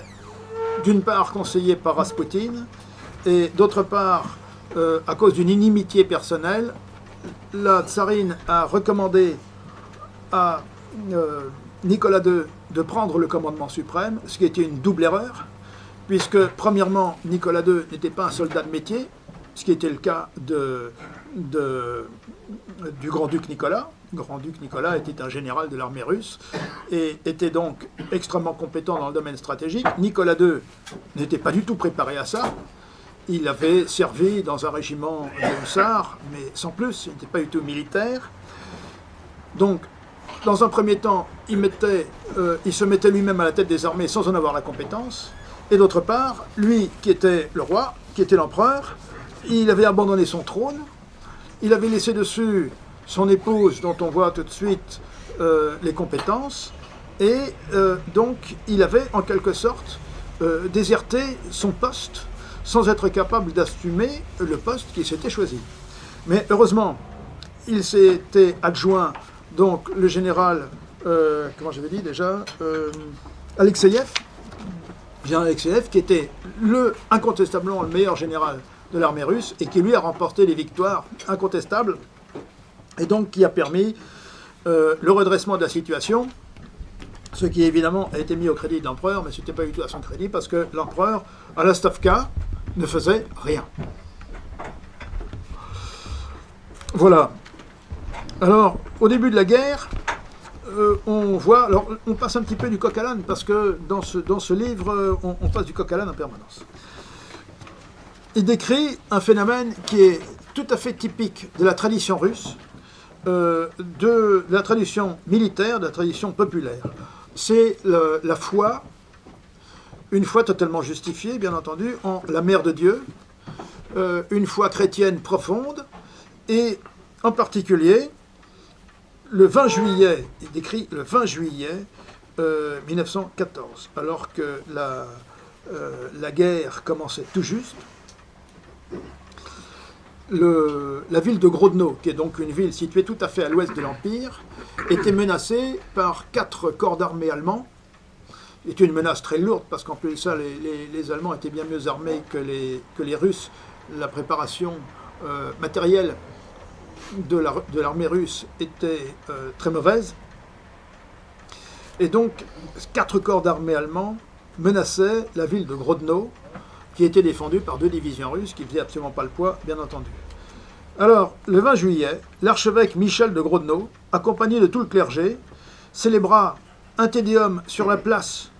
d'une part conseillé par Raspoutine, et d'autre part, à cause d'une inimitié personnelle, la tsarine a recommandé à Nicolas II de prendre le commandement suprême, ce qui était une double erreur, puisque, premièrement, Nicolas II n'était pas un soldat de métier, ce qui était le cas du grand-duc Nicolas. Le grand-duc Nicolas était un général de l'armée russe et était donc extrêmement compétent dans le domaine stratégique. Nicolas II n'était pas du tout préparé à ça. Il avait servi dans un régiment de hussards, mais sans plus, il n'était pas du tout militaire. Donc, dans un premier temps, il se mettait lui-même à la tête des armées sans en avoir la compétence. Et d'autre part, lui, qui était le roi, qui était l'empereur, il avait abandonné son trône, il avait laissé dessus son épouse, dont on voit tout de suite les compétences, et donc il avait en quelque sorte déserté son poste, sans être capable d'assumer le poste qu'il s'était choisi. Mais heureusement, il s'était adjoint donc le général, comment j'avais dit déjà, Alexeïev, bien Alexeïev, qui était incontestablement le meilleur général de l'armée russe et qui lui a remporté des victoires incontestables et donc qui a permis le redressement de la situation, ce qui évidemment a été mis au crédit de l'empereur, mais ce n'était pas du tout à son crédit parce que l'empereur, à la Stavka, ne faisait rien. Voilà. Alors, au début de la guerre, on voit... Alors, on passe un petit peu du coq à l'âne, parce que dans ce livre, on passe du coq à l'âne en permanence. Il décrit un phénomène qui est tout à fait typique de la tradition russe, de la tradition militaire, de la tradition populaire. C'est la foi, une foi totalement justifiée, bien entendu, en la mère de Dieu, une foi chrétienne profonde, et en particulier, le 20 juillet, il décrit le 20 juillet 1914, alors que la guerre commençait tout juste. La ville de Grodno, qui est donc une ville située tout à fait à l'ouest de l'Empire, était menacée par 4 corps d'armée allemands. C'était une menace très lourde, parce qu'en plus de ça, les Allemands étaient bien mieux armés que les Russes. La préparation matérielle de l'armée russe était très mauvaise. Et donc, 4 corps d'armée allemands menaçaient la ville de Grodno, qui était défendue par 2 divisions russes, qui ne faisaient absolument pas le poids, bien entendu. Alors, le 20 juillet, l'archevêque Michel de Grodno, accompagné de tout le clergé, célébra un tédéum sur la place,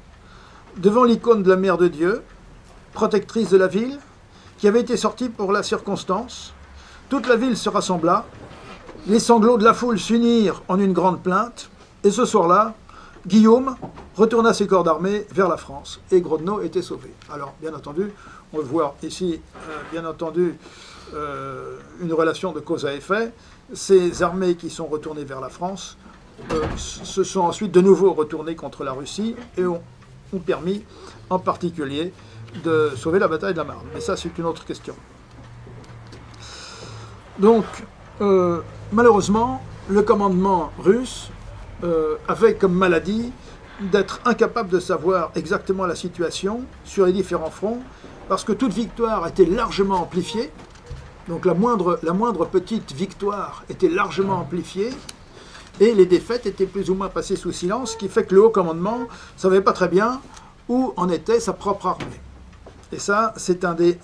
devant l'icône de la Mère de Dieu, protectrice de la ville, qui avait été sortie pour la circonstance. Toute la ville se rassembla, les sanglots de la foule s'unirent en une grande plainte, et ce soir-là, Guillaume retourna ses corps d'armée vers la France, et Grodno était sauvé. Alors, bien entendu, on voit ici, bien entendu, une relation de cause à effet. Ces armées qui sont retournées vers la France se sont ensuite de nouveau retournées contre la Russie et ont permis, en particulier, de sauver la bataille de la Marne. Mais ça, c'est une autre question. Donc, malheureusement, le commandement russe avait comme maladie d'être incapable de savoir exactement la situation sur les différents fronts, parce que toute victoire était largement amplifiée. Donc la moindre petite victoire était largement amplifiée, et les défaites étaient plus ou moins passées sous silence, ce qui fait que le haut commandement ne savait pas très bien où en était sa propre armée. Et ça, c'est un des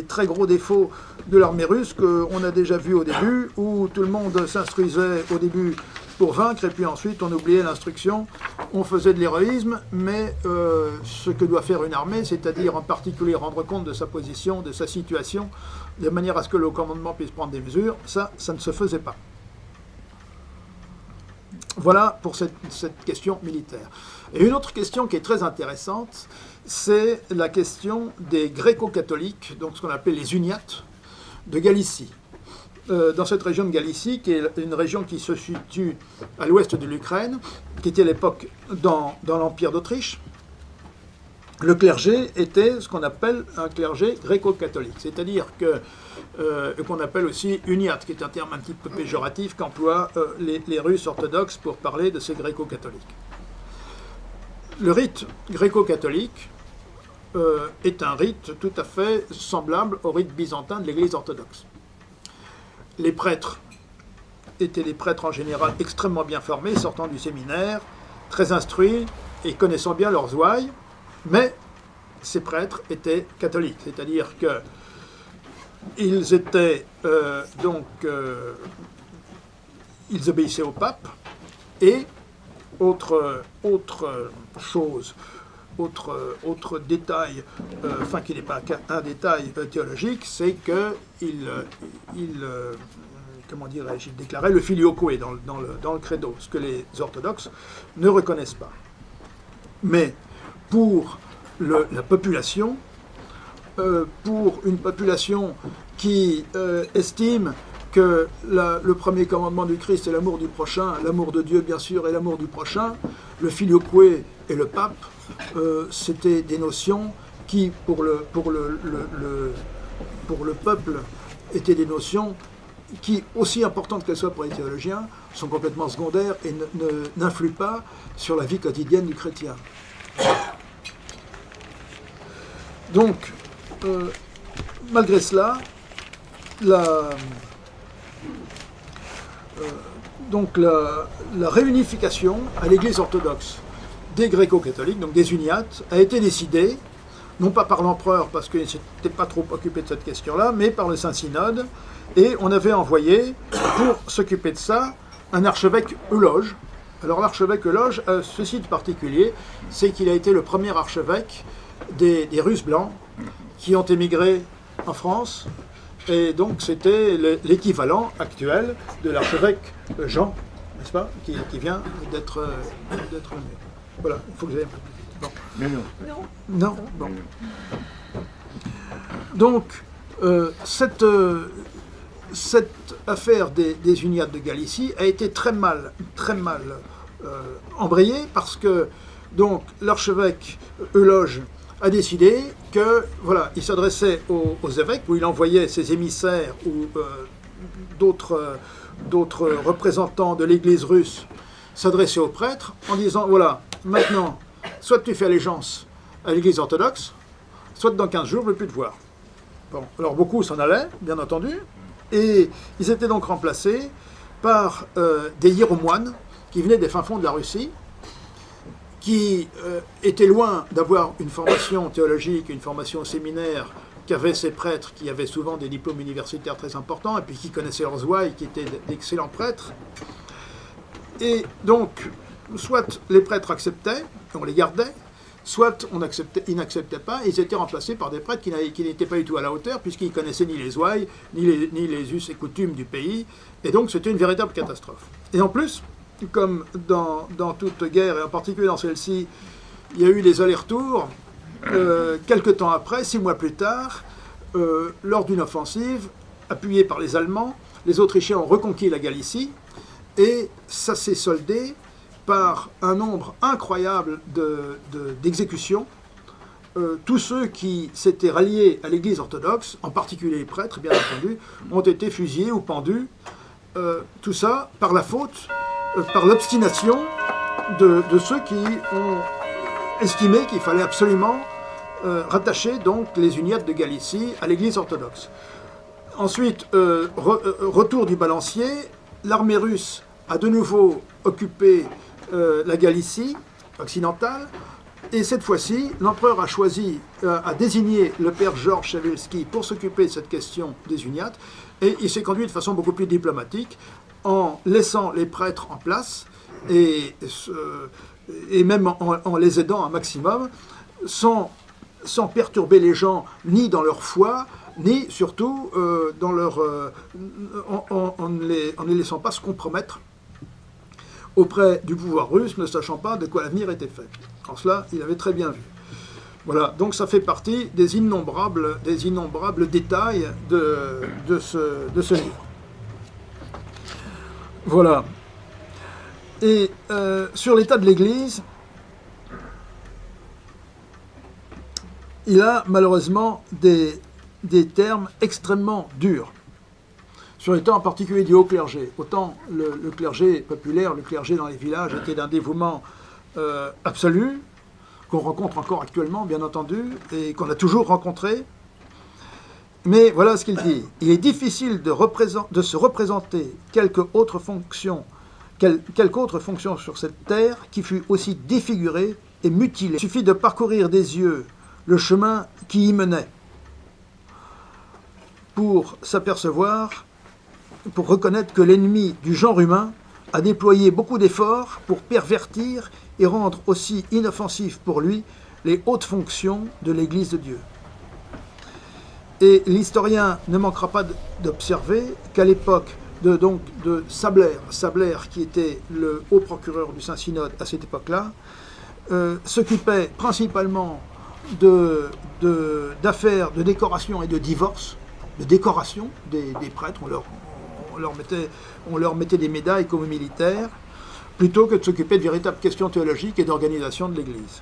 très gros défauts de l'armée russe qu'on a déjà vu au début, où tout le monde s'instruisait au début pour vaincre, et puis ensuite on oubliait l'instruction, on faisait de l'héroïsme, mais ce que doit faire une armée, c'est-à-dire en particulier rendre compte de sa position, de sa situation, de manière à ce que le haut commandement puisse prendre des mesures, ça ne se faisait pas. Voilà pour cette question militaire. Et une autre question qui est très intéressante, c'est la question des gréco-catholiques, donc ce qu'on appelle les uniates de Galicie. Dans cette région de Galicie, qui est une région qui se situe à l'ouest de l'Ukraine, qui était à l'époque dans l'Empire d'Autriche, le clergé était ce qu'on appelle un clergé gréco-catholique, c'est-à-dire qu'on appelle aussi uniate, qui est un terme un petit peu péjoratif qu'emploient les Russes orthodoxes pour parler de ces gréco-catholiques. Le rite gréco-catholique est un rite tout à fait semblable au rite byzantin de l'Église orthodoxe. Les prêtres étaient des prêtres en général extrêmement bien formés, sortant du séminaire, très instruits et connaissant bien leurs ouailles, mais ces prêtres étaient catholiques, c'est-à-dire qu'ils étaient ils obéissaient au pape, et autre chose, autre détail, enfin qui n'est pas un détail théologique, c'est qu'il comment dirais-je, il déclarait le filioque dans le credo, ce que les orthodoxes ne reconnaissent pas. Mais pour la population, pour une population qui estime que le premier commandement du Christ est l'amour du prochain, l'amour de Dieu bien sûr et l'amour du prochain, le filioque et le pape, c'était des notions qui, pour le peuple, étaient des notions qui, aussi importantes qu'elles soient pour les théologiens, sont complètement secondaires et n'influent pas sur la vie quotidienne du chrétien. Donc, malgré cela, la réunification à l'Église orthodoxe des gréco-catholiques, donc des uniates, a été décidée non pas par l'empereur, parce qu'il ne s'était pas trop occupé de cette question-là, mais par le Saint-Synode. Et on avait envoyé, pour s'occuper de ça, un archevêque euloge. Alors l'archevêque euloge a ceci de particulier, c'est qu'il a été le premier archevêque des Russes blancs qui ont émigré en France. Et donc c'était l'équivalent actuel de l'archevêque Jean, n'est-ce pas, qui vient d'être nommé. Voilà, il faut que j'aille un peu plus vite. Bon. Mais non. Non, bon. Donc, cette affaire des Uniates de Galicie a été très mal embrayée parce que donc l'archevêque Euloge a décidé que voilà, il s'adressait aux évêques, où il envoyait ses émissaires ou d'autres représentants de l'Église russe s'adresser aux prêtres en disant voilà, maintenant, soit tu fais allégeance à l'Église orthodoxe, soit dans 15 jours, je ne veux plus te voir. Bon, alors beaucoup s'en allaient, bien entendu, et ils étaient donc remplacés par des hiéromoines qui venaient des fins fonds de la Russie, qui étaient loin d'avoir une formation théologique, une formation au séminaire qu'avaient ces prêtres qui avaient souvent des diplômes universitaires très importants et puis qui connaissaient leurs ouailles, qui étaient d'excellents prêtres. Et donc, soit les prêtres acceptaient, on les gardait, soit ils n'acceptaient pas, ils étaient remplacés par des prêtres qui n'étaient pas du tout à la hauteur, puisqu'ils ne connaissaient ni les ouailles, ni les us et coutumes du pays, et donc c'était une véritable catastrophe. Et en plus, comme dans toute guerre, et en particulier dans celle-ci, il y a eu des allers-retours, quelque temps après, 6 mois plus tard, lors d'une offensive, appuyée par les Allemands, les Autrichiens ont reconquis la Galicie, et ça s'est soldé par un nombre incroyable d'exécutions. Tous ceux qui s'étaient ralliés à l'Église orthodoxe, en particulier les prêtres, bien entendu, ont été fusillés ou pendus. Tout ça par la faute, par l'obstination de ceux qui ont estimé qu'il fallait absolument rattacher donc les Uniates de Galicie à l'Église orthodoxe. Ensuite, retour du balancier, l'armée russe a de nouveau occupé la Galicie occidentale, et cette fois-ci, l'empereur a désigné le père Georges Chawelski pour s'occuper de cette question des Uniates, et il s'est conduit de façon beaucoup plus diplomatique en laissant les prêtres en place et même en les aidant un maximum, sans perturber les gens ni dans leur foi, ni surtout en ne les laissant pas se compromettre auprès du pouvoir russe, ne sachant pas de quoi l'avenir était fait. En cela, il avait très bien vu. Voilà, donc ça fait partie des innombrables détails de ce livre. Voilà. Et sur l'état de l'Église, il a malheureusement des termes extrêmement durs. Sur l'état en particulier du haut clergé. Autant le clergé populaire, le clergé dans les villages était d'un dévouement absolu, qu'on rencontre encore actuellement, bien entendu, et qu'on a toujours rencontré. Mais voilà ce qu'il dit. Il est difficile de se représenter quelque autre fonction sur cette terre qui fut aussi défigurée et mutilée. Il suffit de parcourir des yeux le chemin qui y menait pour s'apercevoir, pour reconnaître que l'ennemi du genre humain a déployé beaucoup d'efforts pour pervertir et rendre aussi inoffensifs pour lui les hautes fonctions de l'Église de Dieu. Et l'historien ne manquera pas d'observer qu'à l'époque de Sabler, qui était le haut procureur du Saint-Synode à cette époque-là, s'occupait principalement d'affaires de décoration et de divorce, de décoration des prêtres. On leur mettait des médailles comme aux militaires, plutôt que de s'occuper de véritables questions théologiques et d'organisation de l'Église.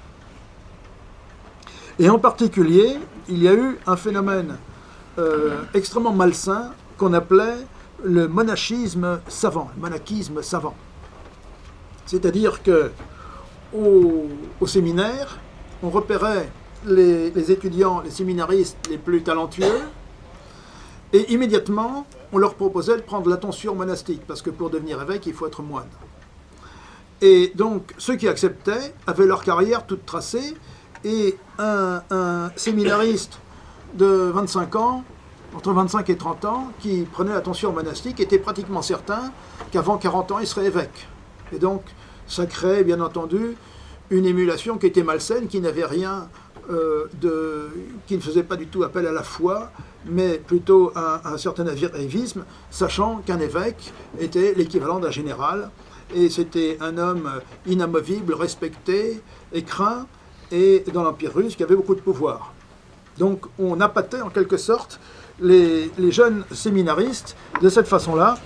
Et en particulier, il y a eu un phénomène extrêmement malsain qu'on appelait le monachisme savant, le monachisme savant. C'est-à-dire que au séminaire, on repérait les étudiants, les séminaristes les plus talentueux, et immédiatement, on leur proposait de prendre la tonsure monastique, parce que pour devenir évêque, il faut être moine. Et donc, ceux qui acceptaient avaient leur carrière toute tracée, et un séminariste de 25 ans, entre 25 et 30 ans, qui prenait l'attention monastique, était pratiquement certain qu'avant 40 ans, il serait évêque. Et donc, ça créait, bien entendu, une émulation qui était malsaine, qui n'avait rien qui ne faisait pas du tout appel à la foi, mais plutôt à un certain arrivisme, sachant qu'un évêque était l'équivalent d'un général, et c'était un homme inamovible, respecté et craint, et dans l'Empire russe, qui avait beaucoup de pouvoir. Donc on appâtait en quelque sorte les jeunes séminaristes de cette façon-là,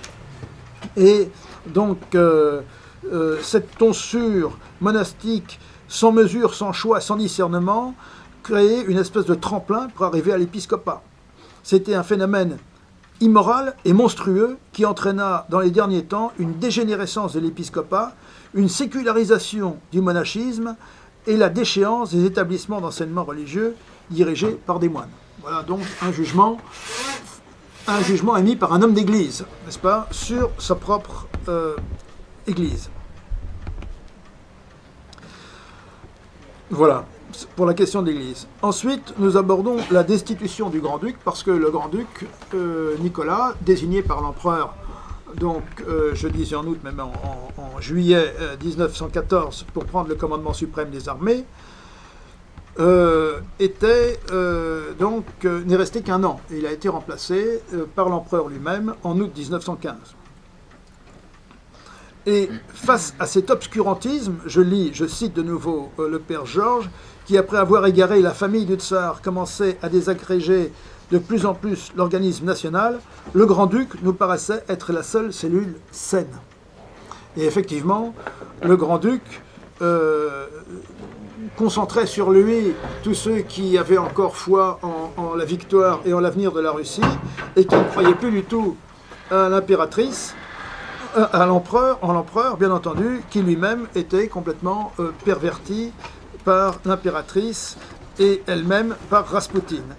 et donc cette tonsure monastique, sans mesure, sans choix, sans discernement, créait une espèce de tremplin pour arriver à l'épiscopat. C'était un phénomène immoral et monstrueux qui entraîna dans les derniers temps une dégénérescence de l'épiscopat, une sécularisation du monachisme et la déchéance des établissements d'enseignement religieux dirigés par des moines. Voilà donc un jugement émis par un homme d'église, n'est-ce pas, sur sa propre église. Voilà, pour la question de l'Église. Ensuite, nous abordons la destitution du grand-duc, parce que le grand-duc Nicolas, désigné par l'empereur, donc je disais en août, même en juillet 1914, pour prendre le commandement suprême des armées, n'est resté qu'un an. Et il a été remplacé par l'empereur lui-même en août 1915. Et face à cet obscurantisme, je cite de nouveau le père Georges, qui après avoir égaré la famille du tsar commençait à désagréger de plus en plus l'organisme national, le grand-duc nous paraissait être la seule cellule saine. Et effectivement, le grand-duc concentrait sur lui tous ceux qui avaient encore foi en la victoire et en l'avenir de la Russie, et qui ne croyaient plus du tout à l'impératrice, en l'empereur, bien entendu, qui lui-même était complètement perverti par l'impératrice et elle-même par Raspoutine.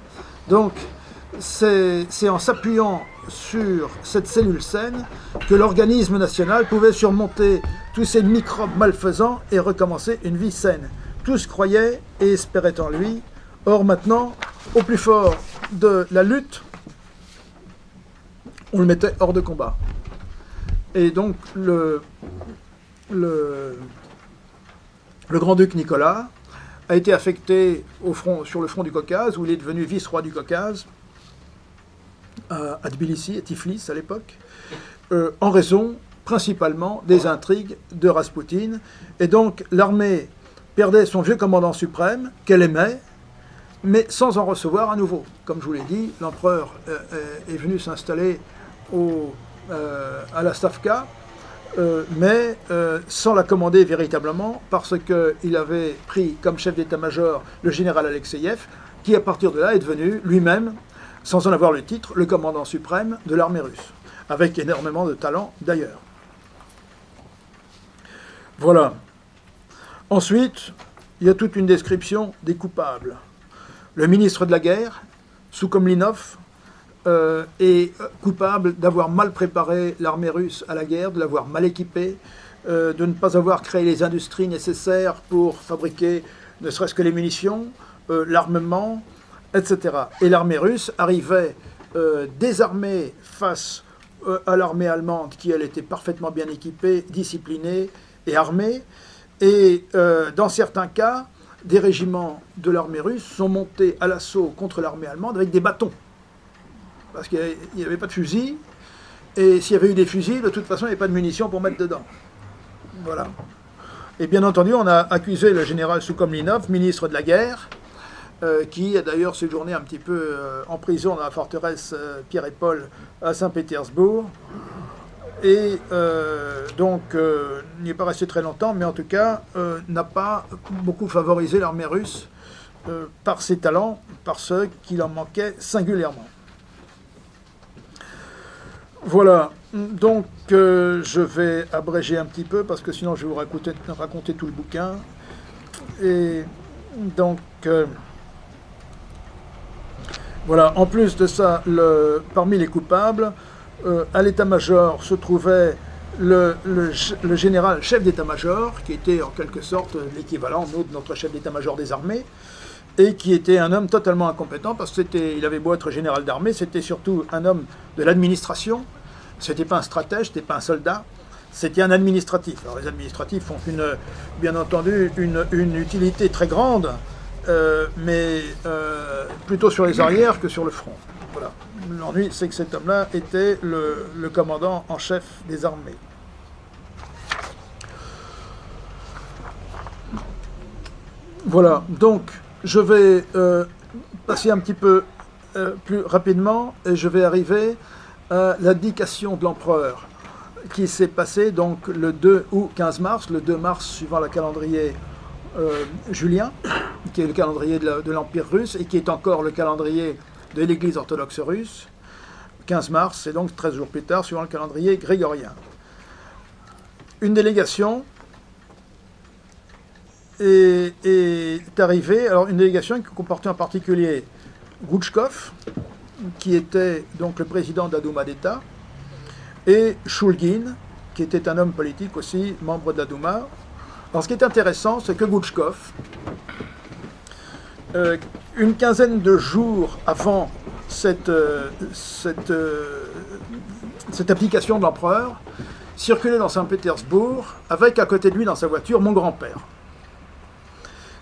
Donc, c'est en s'appuyant sur cette cellule saine que l'organisme national pouvait surmonter tous ces microbes malfaisants et recommencer une vie saine. Tous croyaient et espéraient en lui. Or maintenant, au plus fort de la lutte, on le mettait hors de combat. Et donc le grand-duc Nicolas a été affecté sur le front du Caucase, où il est devenu vice-roi du Caucase, à Tbilissi, à Tiflis à l'époque, en raison principalement des intrigues de Raspoutine. Et donc l'armée perdait son vieux commandant suprême, qu'elle aimait, mais sans en recevoir à nouveau. Comme je vous l'ai dit, l'empereur est venu s'installer à la Stavka, mais sans la commander véritablement, parce qu'il avait pris comme chef d'état-major le général Alexeïev, qui à partir de là est devenu lui-même, sans en avoir le titre, le commandant suprême de l'armée russe, avec énormément de talent d'ailleurs. Voilà. Ensuite, il y a toute une description des coupables. Le ministre de la guerre, Soukomlinov, est coupable d'avoir mal préparé l'armée russe à la guerre, de l'avoir mal équipée, de ne pas avoir créé les industries nécessaires pour fabriquer ne serait-ce que les munitions, l'armement, etc. Et l'armée russe arrivait désarmée face à l'armée allemande, qui elle était parfaitement bien équipée, disciplinée et armée. Et dans certains cas, des régiments de l'armée russe sont montés à l'assaut contre l'armée allemande avec des bâtons. Parce qu'il n'y avait pas de fusil, et s'il y avait eu des fusils, de toute façon, il n'y avait pas de munitions pour mettre dedans. Voilà. Et bien entendu, on a accusé le général Soukomlinov, ministre de la guerre, qui a d'ailleurs séjourné un petit peu en prison dans la forteresse Pierre et Paul à Saint-Pétersbourg. Et donc, n'y est pas resté très longtemps, mais en tout cas, n'a pas beaucoup favorisé l'armée russe par ses talents, par ceux qui en manquaient singulièrement. Voilà, donc je vais abréger un petit peu, parce que sinon je vais vous raconter tout le bouquin. Et donc, voilà, en plus de ça, parmi les coupables, à l'état-major se trouvait le général chef d'état-major, qui était en quelque sorte l'équivalent, nous, de notre chef d'état-major des armées, et qui était un homme totalement incompétent, parce qu'il avait beau être général d'armée, c'était surtout un homme de l'administration, c'était pas un stratège, c'était pas un soldat, c'était un administratif. Alors les administratifs ont bien entendu une utilité très grande, mais plutôt sur les arrières que sur le front. Voilà. L'ennui, c'est que cet homme-là était le commandant en chef des armées. Voilà, donc je vais passer un petit peu plus rapidement et je vais arriver à l'abdication de l'empereur qui s'est passée donc le 2 ou 15 mars, le 2 mars suivant le calendrier julien, qui est le calendrier de l'Empire russe et qui est encore le calendrier de l'Église orthodoxe russe. 15 mars, c'est donc 13 jours plus tard, suivant le calendrier grégorien. Une délégation est arrivée, alors une délégation qui comportait en particulier Goutchkov, qui était donc le président de la Douma d'État, et Shulgin, qui était un homme politique aussi, membre de la Douma. Alors ce qui est intéressant, c'est que Goutchkov, une quinzaine de jours avant cette application de l'empereur, circulait dans Saint-Pétersbourg avec à côté de lui dans sa voiture mon grand-père.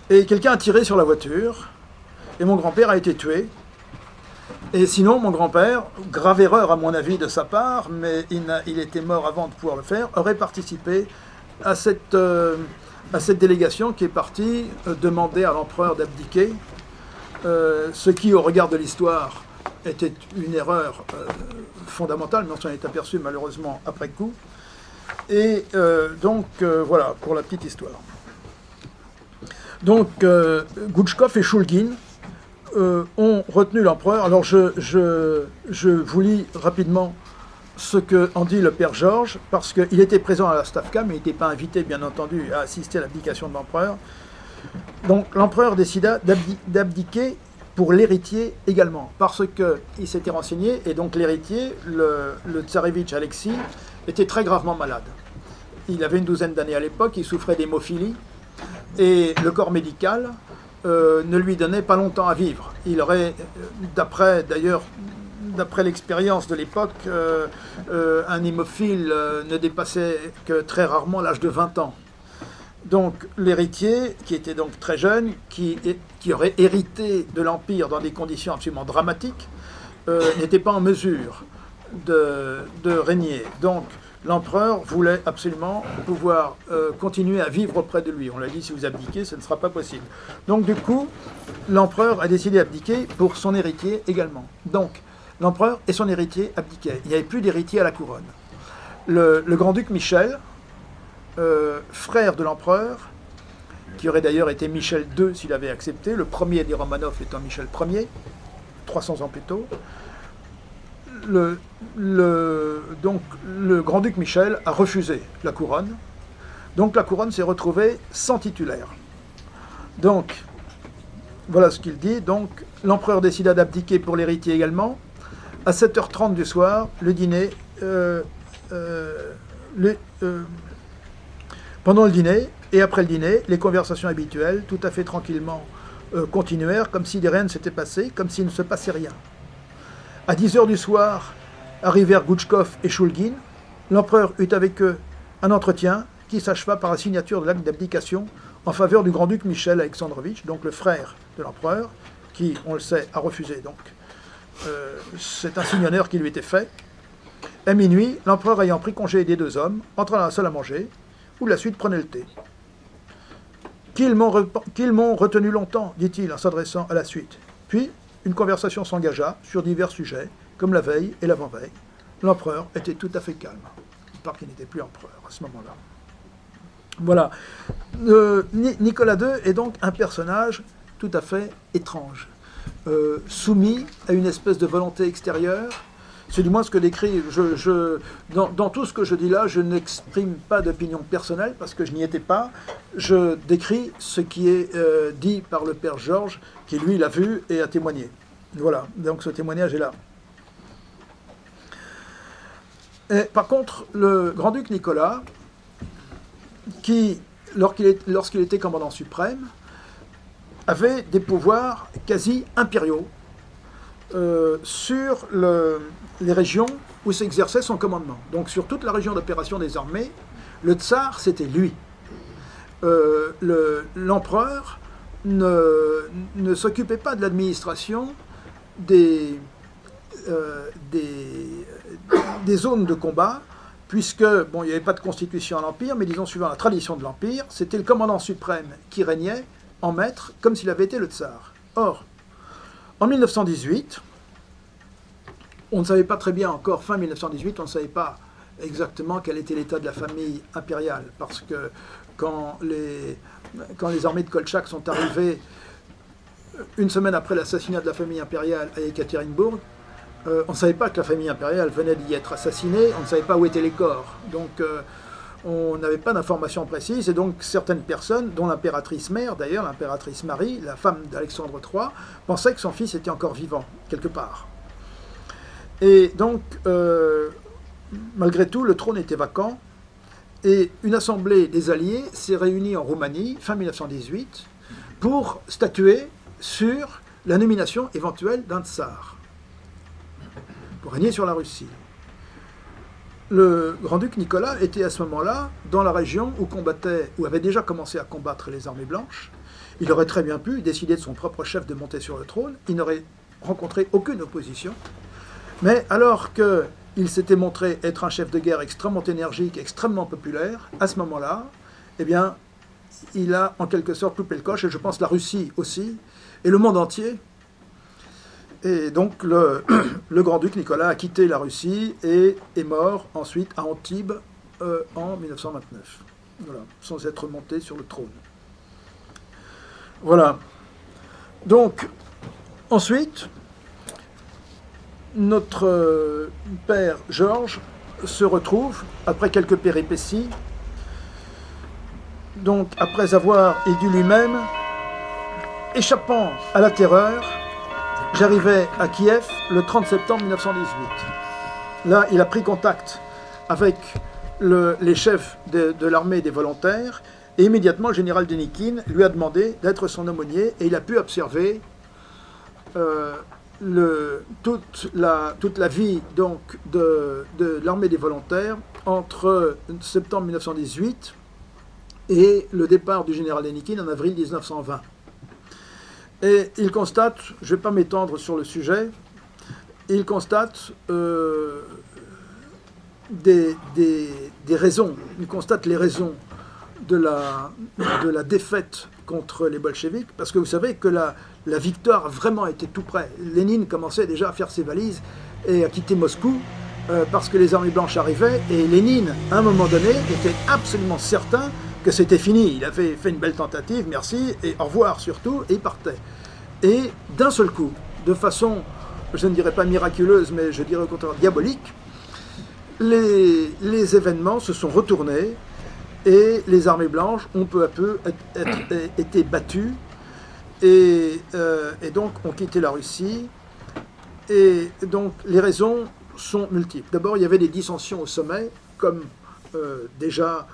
Et quelqu'un a tiré sur la voiture, et mon grand-père a été tué. Et sinon, mon grand-père, grave erreur à mon avis de sa part, mais il était mort avant de pouvoir le faire, aurait participé à cette délégation qui est partie demander à l'empereur d'abdiquer, ce qui, au regard de l'histoire, était une erreur fondamentale, mais on s'en est aperçu malheureusement après coup. Et donc, voilà, pour la petite histoire. Donc, Goutchkov et Shulgin ont retenu l'empereur. Alors, je vous lis rapidement ce qu'en dit le père Georges, parce qu'il était présent à la Stavka, mais il n'était pas invité, bien entendu, à assister à l'abdication de l'empereur. Donc, l'empereur décida d'abdiquer pour l'héritier également, parce qu'il s'était renseigné, et donc l'héritier, le tsarevitch Alexis, était très gravement malade. Il avait une douzaine d'années à l'époque, il souffrait d'hémophilie, et le corps médical ne lui donnait pas longtemps à vivre. Il aurait, d'après l'expérience de l'époque, un hémophile ne dépassait que très rarement l'âge de 20 ans. Donc l'héritier, qui était donc très jeune, qui aurait hérité de l'Empire dans des conditions absolument dramatiques, n'était pas en mesure de régner. Donc l'empereur voulait absolument pouvoir continuer à vivre auprès de lui. On l'a dit, si vous abdiquez, ce ne sera pas possible. Donc du coup, l'empereur a décidé d'abdiquer pour son héritier également. Donc l'empereur et son héritier abdiquaient. Il n'y avait plus d'héritier à la couronne. Le grand-duc Michel, frère de l'empereur, qui aurait d'ailleurs été Michel II s'il avait accepté, le premier des Romanov étant Michel Ier, 300 ans plus tôt. Donc le grand-duc Michel a refusé la couronne. Donc la couronne s'est retrouvée sans titulaire. Donc, voilà ce qu'il dit. Donc l'empereur décida d'abdiquer pour l'héritier également. À 7h30 du soir, le dîner... pendant le dîner et après le dîner, les conversations habituelles, tout à fait tranquillement, continuèrent, comme si rien ne s'était passé, comme s'il ne se passait rien. À 10h du soir, arrivèrent Goutchkov et Shulgin. L'empereur eut avec eux un entretien qui s'acheva par la signature de l'acte d'abdication en faveur du grand-duc Michel Alexandrovitch, donc le frère de l'empereur, qui, on le sait, a refusé. Donc, c'est un signe honneur qui lui était fait. À minuit, l'empereur ayant pris congé des deux hommes, entra dans la salle à manger, où la suite prenait le thé. Qu'ils m'ont retenu longtemps, dit-il en s'adressant à la suite. Puis, une conversation s'engagea sur divers sujets, comme la veille et l'avant-veille. L'empereur était tout à fait calme. Il paraît qu'il n'était plus empereur à ce moment-là. Voilà. Nicolas II est donc un personnage tout à fait étrange, soumis à une espèce de volonté extérieure. C'est du moins ce que décrit. Dans tout ce que je dis là, je n'exprime pas d'opinion personnelle parce que je n'y étais pas. Je décris ce qui est dit par le père Georges, qui lui l'a vu et a témoigné. Voilà, donc ce témoignage est là. Et par contre, le grand-duc Nicolas, qui, lorsqu'il était commandant suprême, avait des pouvoirs quasi impériaux sur les régions où s'exerçait son commandement. Donc sur toute la région d'opération des armées, le tsar, c'était lui. L'empereur ne s'occupait pas de l'administration des zones de combat, puisque, bon, il n'y avait pas de constitution à l'Empire, mais disons, suivant la tradition de l'Empire, c'était le commandant suprême qui régnait en maître, comme s'il avait été le tsar. Or, en 1918, on ne savait pas très bien encore, fin 1918, on ne savait pas exactement quel était l'état de la famille impériale, parce que quand les armées de Kolchak sont arrivées une semaine après l'assassinat de la famille impériale à Ekaterinbourg, on ne savait pas que la famille impériale venait d'y être assassinée, on ne savait pas où étaient les corps. Donc on n'avait pas d'informations précises, et donc certaines personnes, dont l'impératrice mère d'ailleurs, l'impératrice Marie, la femme d'Alexandre III, pensaient que son fils était encore vivant, quelque part. Et donc, malgré tout, le trône était vacant, et une assemblée des Alliés s'est réunie en Roumanie, fin 1918, pour statuer sur la nomination éventuelle d'un tsar, pour régner sur la Russie. Le grand-duc Nicolas était à ce moment-là dans la région où avait déjà commencé à combattre les armées blanches. Il aurait très bien pu décider de son propre chef de monter sur le trône. Il n'aurait rencontré aucune opposition. Mais alors qu'il s'était montré être un chef de guerre extrêmement énergique, extrêmement populaire, à ce moment-là, eh bien, il a en quelque sorte loupé le coche, et je pense la Russie aussi, et le monde entier. Et donc le grand-duc Nicolas a quitté la Russie et est mort ensuite à Antibes en 1929, voilà, sans être monté sur le trône. Voilà. Donc, ensuite, notre père Georges se retrouve, après quelques péripéties, donc après avoir édu lui-même, échappant à la terreur, j'arrivais à Kiev le 30 septembre 1918. Là, il a pris contact avec les chefs de l'armée des volontaires, et immédiatement, le général Dénikine lui a demandé d'être son aumônier, et il a pu observer toute la vie donc, de l'armée des volontaires entre septembre 1918 et le départ du général Dénikine en avril 1920. Et il constate, je ne vais pas m'étendre sur le sujet, il constate des raisons, il constate les raisons de la défaite contre les bolcheviks, parce que vous savez que la victoire vraiment était tout près. Lénine commençait déjà à faire ses valises et à quitter Moscou, parce que les armées blanches arrivaient, et Lénine, à un moment donné, était absolument certain que c'était fini. Il avait fait une belle tentative, merci, et au revoir surtout, et il partait. Et d'un seul coup, de façon, je ne dirais pas miraculeuse, mais je dirais au contraire diabolique, les événements se sont retournés, et les armées blanches ont peu à peu été battues, et donc ont quitté la Russie. Et donc les raisons sont multiples. D'abord, il y avait des dissensions au sommet, comme déjà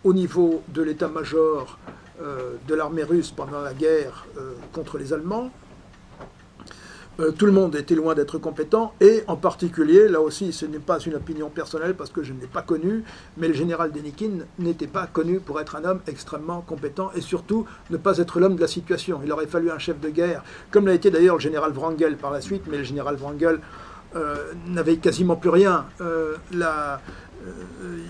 au niveau de l'état-major de l'armée russe pendant la guerre contre les Allemands. Tout le monde était loin d'être compétent, et en particulier, là aussi ce n'est pas une opinion personnelle parce que je ne l'ai pas connu, mais le général Dénikine n'était pas connu pour être un homme extrêmement compétent, et surtout ne pas être l'homme de la situation. Il aurait fallu un chef de guerre, comme l'a été d'ailleurs le général Wrangel par la suite, mais le général Wrangel n'avait quasiment plus rien.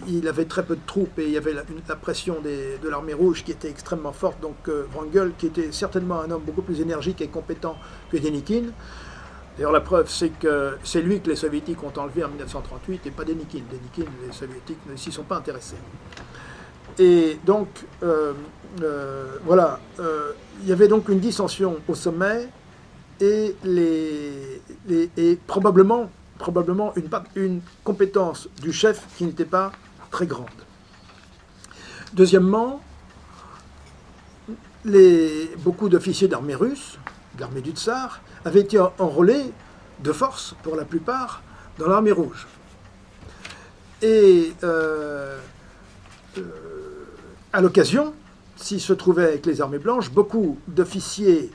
Il avait très peu de troupes, et il y avait la pression de l'armée rouge qui était extrêmement forte, donc Wrangel, qui était certainement un homme beaucoup plus énergique et compétent que Dénikine. D'ailleurs, la preuve, c'est que c'est lui que les soviétiques ont enlevé en 1938, et pas Dénikine. Dénikine, les soviétiques ne s'y sont pas intéressés. Et donc, voilà, il y avait donc une dissension au sommet, et probablement une compétence du chef qui n'était pas très grande. Deuxièmement, beaucoup d'officiers d'armée russe, de l'armée du tsar, avaient été enrôlés de force, pour la plupart, dans l'armée rouge. Et à l'occasion, s'il se trouvait avec les armées blanches, beaucoup d'officiers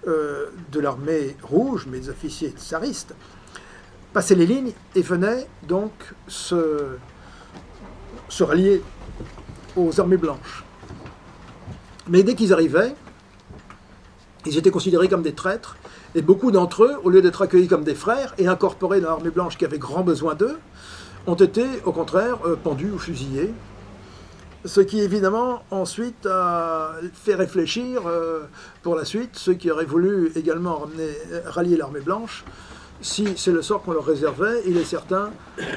de l'armée rouge, mais des officiers tsaristes, passaient les lignes et venaient donc se rallier aux armées blanches. Mais dès qu'ils arrivaient, ils étaient considérés comme des traîtres, et beaucoup d'entre eux, au lieu d'être accueillis comme des frères et incorporés dans l'armée blanche qui avait grand besoin d'eux, ont été, au contraire, pendus ou fusillés. Ce qui, évidemment, ensuite a fait réfléchir, pour la suite, ceux qui auraient voulu également rallier l'armée blanche. Si c'est le sort qu'on leur réservait, il est certain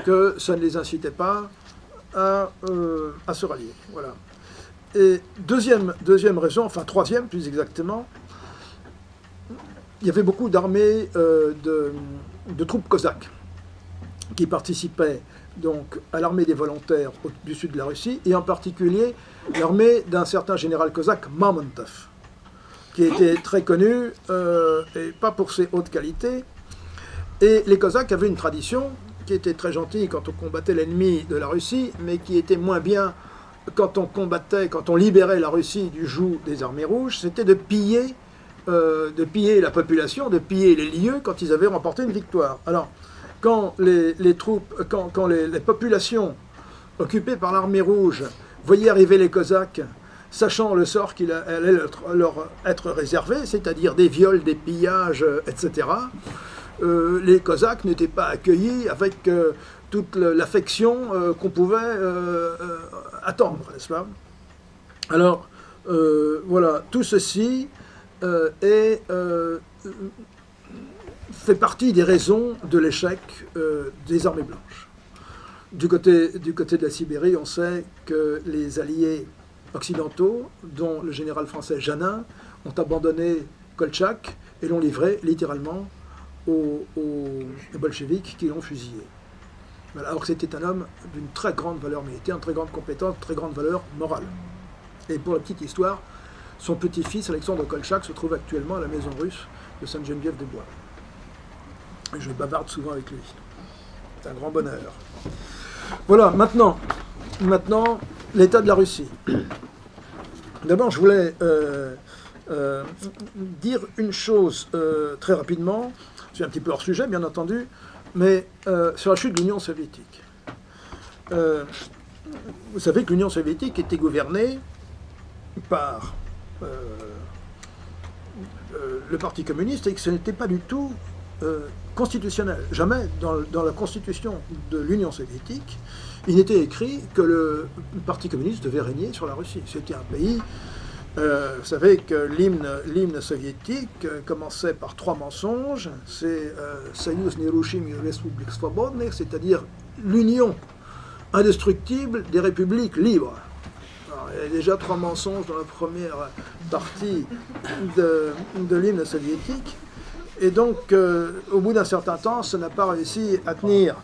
que ça ne les incitait pas à se rallier. Voilà. Et deuxième raison, enfin troisième plus exactement, il y avait beaucoup d'armées de troupes cosaques qui participaient donc à l'armée des volontaires du sud de la Russie, et en particulier l'armée d'un certain général cosaque, Mamontov, qui était très connu, et pas pour ses hautes qualités. Et les Cosaques avaient une tradition qui était très gentille quand on combattait l'ennemi de la Russie, mais qui était moins bien quand on libérait la Russie du joug des armées rouges, c'était de piller la population, de piller les lieux quand ils avaient remporté une victoire. Alors, quand les populations occupées par l'armée rouge voyaient arriver les Cosaques, sachant le sort qu'il allait leur être réservé, c'est-à-dire des viols, des pillages, etc., les Cosaques n'étaient pas accueillis avec toute l'affection qu'on pouvait attendre, n'est-ce pas? Alors, voilà, tout ceci fait partie des raisons de l'échec des armées blanches. Du côté de la Sibérie, on sait que les alliés occidentaux, dont le général français Janin, ont abandonné Koltchak et l'ont livré littéralement aux bolcheviks qui l'ont fusillé. Voilà, alors que c'était un homme d'une très grande valeur militaire, une très grande compétence, très grande valeur morale. Et pour la petite histoire, son petit-fils, Alexandre Koltchak, se trouve actuellement à la maison russe de Sainte-Geneviève-des-Bois. Et je bavarde souvent avec lui. C'est un grand bonheur. Voilà, maintenant l'état de la Russie. D'abord, je voulais dire une chose très rapidement. C'est un petit peu hors sujet, bien entendu, mais sur la chute de l'Union soviétique. Vous savez que l'Union soviétique était gouvernée par le Parti communiste et que ce n'était pas du tout constitutionnel. Jamais dans la constitution de l'Union soviétique, il n'était écrit que le Parti communiste devait régner sur la Russie. C'était un pays... vous savez que l'hymne soviétique commençait par 3 mensonges. C'est Soyuz Nerushim Respublik Svobodnych, c'est-à-dire l'union indestructible des républiques libres. Alors, il y a déjà 3 mensonges dans la première partie de l'hymne soviétique. Et donc, au bout d'un certain temps, ça n'a pas réussi à tenir.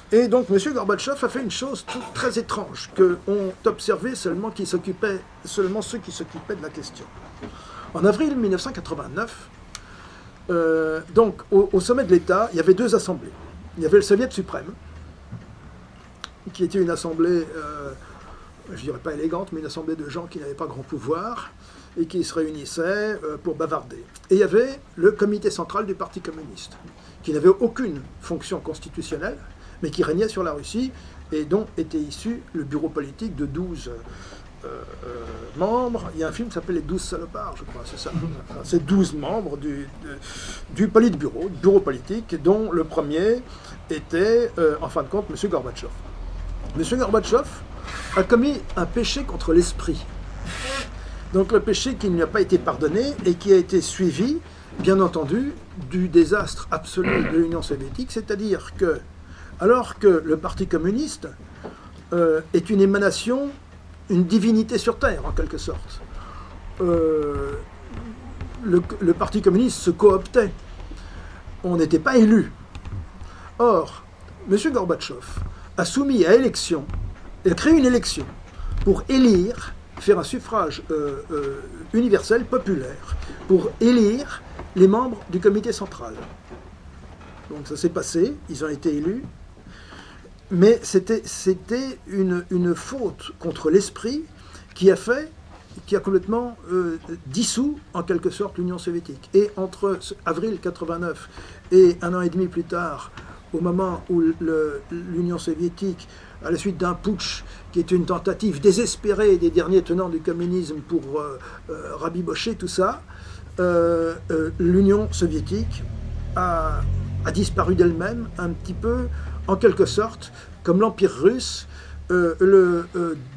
Et donc, M. Gorbatchev a fait une chose très étrange, qu'ont observé seulement ceux qui s'occupaient de la question. En avril 1989, donc, au sommet de l'État, il y avait 2 assemblées. Il y avait le Soviet suprême, qui était une assemblée, je dirais pas élégante, mais une assemblée de gens qui n'avaient pas grand pouvoir, et qui se réunissaient pour bavarder. Et il y avait le comité central du Parti communiste, qui n'avait aucune fonction constitutionnelle, mais qui régnait sur la Russie, et dont était issu le bureau politique de 12 membres. Il y a un film qui s'appelle Les 12 salopards, je crois, c'est ça. Enfin, c'est 12 membres du politburo, du bureau politique, dont le premier était, en fin de compte, M. Gorbatchev. M. Gorbatchev a commis un péché contre l'esprit. Donc le péché qui ne lui a pas été pardonné et qui a été suivi, bien entendu, du désastre absolu de l'Union soviétique, c'est-à-dire que, alors que le Parti communiste est une émanation, une divinité sur Terre, en quelque sorte, le Parti communiste se cooptait. On n'était pas élu. Or, M. Gorbatchev a soumis à élection, il a créé une élection pour élire, faire un suffrage universel, populaire, pour élire les membres du comité central. Donc ça s'est passé, ils ont été élus. mais c'était une faute contre l'esprit qui a complètement dissous en quelque sorte l'Union soviétique. Et entre avril 89 et un an et demi plus tard, au moment où l'Union soviétique, à la suite d'un putsch qui est une tentative désespérée des derniers tenants du communisme pour rabibocher tout ça, l'Union soviétique a disparu d'elle-même un petit peu, en quelque sorte, comme l'Empire russe, le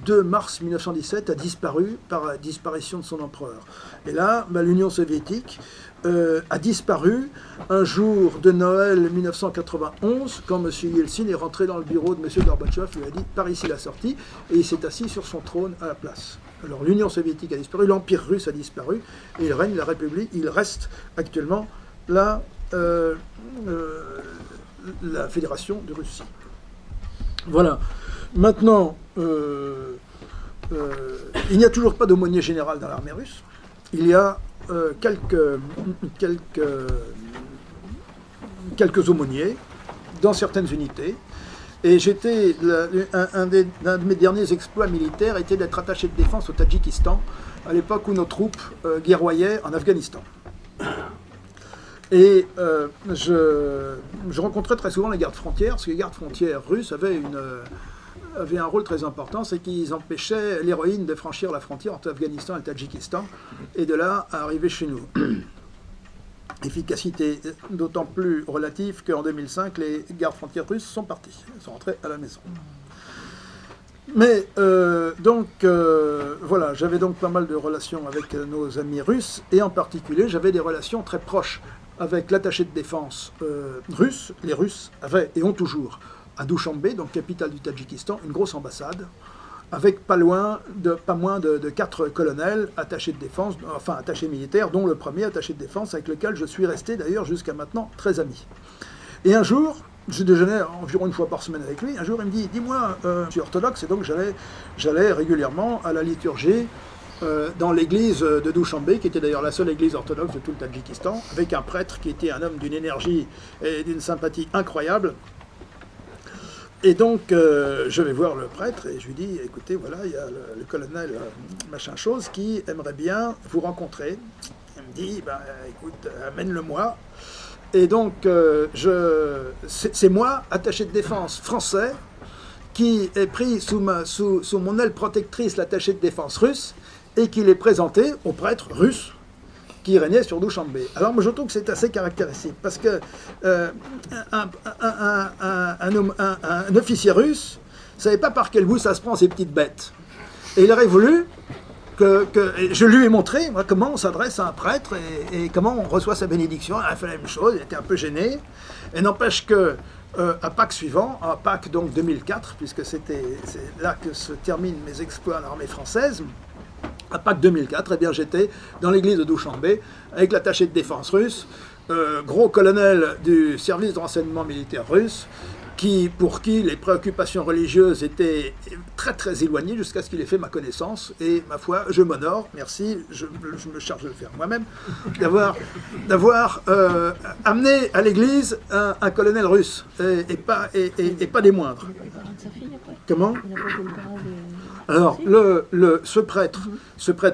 2 mars 1917 a disparu par la disparition de son empereur. Et là, l'Union soviétique a disparu un jour de Noël 1991, quand M. Yeltsin est rentré dans le bureau de M. Gorbatchev, lui a dit « par ici la sortie », et il s'est assis sur son trône à la place. Alors l'Union soviétique a disparu, l'Empire russe a disparu, et il règne la République, il reste actuellement la Fédération de Russie. Voilà. Maintenant, il n'y a toujours pas d'aumônier général dans l'armée russe. Il y a quelques aumôniers dans certaines unités. Et j'étais un de mes derniers exploits militaires était d'être attaché de défense au Tadjikistan à l'époque où nos troupes guerroyaient en Afghanistan. Et je rencontrais très souvent les gardes frontières, parce que les gardes frontières russes avaient un rôle très important, c'est qu'ils empêchaient l'héroïne de franchir la frontière entre l'Afghanistan et le Tadjikistan, et de là à arriver chez nous. Efficacité d'autant plus relative qu'en 2005, les gardes frontières russes sont partis, ils sont rentrés à la maison. Mais voilà, j'avais donc pas mal de relations avec nos amis russes, et en particulier, j'avais des relations très proches avec l'attaché de défense russe. Les Russes avaient, et ont toujours, à Douchanbé, donc capitale du Tadjikistan, une grosse ambassade, avec pas moins de 4 colonels attachés de défense, enfin attachés militaires, dont le premier attaché de défense avec lequel je suis resté d'ailleurs jusqu'à maintenant très ami. Et un jour, je déjeunais environ une fois par semaine avec lui, un jour il me dit « Dis-moi, je suis orthodoxe » et donc j'allais régulièrement à la liturgie dans l'église de Douchanbé, qui était d'ailleurs la seule église orthodoxe de tout le Tadjikistan, avec un prêtre qui était un homme d'une énergie et d'une sympathie incroyable. Et donc, je vais voir le prêtre et je lui dis, écoutez, voilà, il y a le colonel machin chose qui aimerait bien vous rencontrer. Il me dit, ben, écoute, amène-le-moi. Et donc, c'est moi, attaché de défense français, qui est pris sous mon aile protectrice, l'attaché de défense russe, et qui l'est présenté au prêtre russe qui régnait sur Douchanbé. Alors moi je trouve que c'est assez caractéristique, parce que un officier russe ne savait pas par quel bout ça se prend ces petites bêtes. Et il aurait voulu que je lui ai montré moi, comment on s'adresse à un prêtre et comment on reçoit sa bénédiction. Il a fait la même chose, il était un peu gêné. Et n'empêche que à Pâques suivant, à Pâques donc 2004, puisque c'est là que se terminent mes exploits à l'armée française, à Pâques 2004, eh bien, j'étais dans l'église de Douchanbé avec l'attaché de défense russe, gros colonel du service de renseignement militaire russe, pour qui les préoccupations religieuses étaient très très éloignées jusqu'à ce qu'il ait fait ma connaissance. Et ma foi, je m'honore, merci, je me charge de le faire moi-même, d'avoir amené à l'église un colonel russe, et pas des moindres. Comment ? Alors, ce prêtre,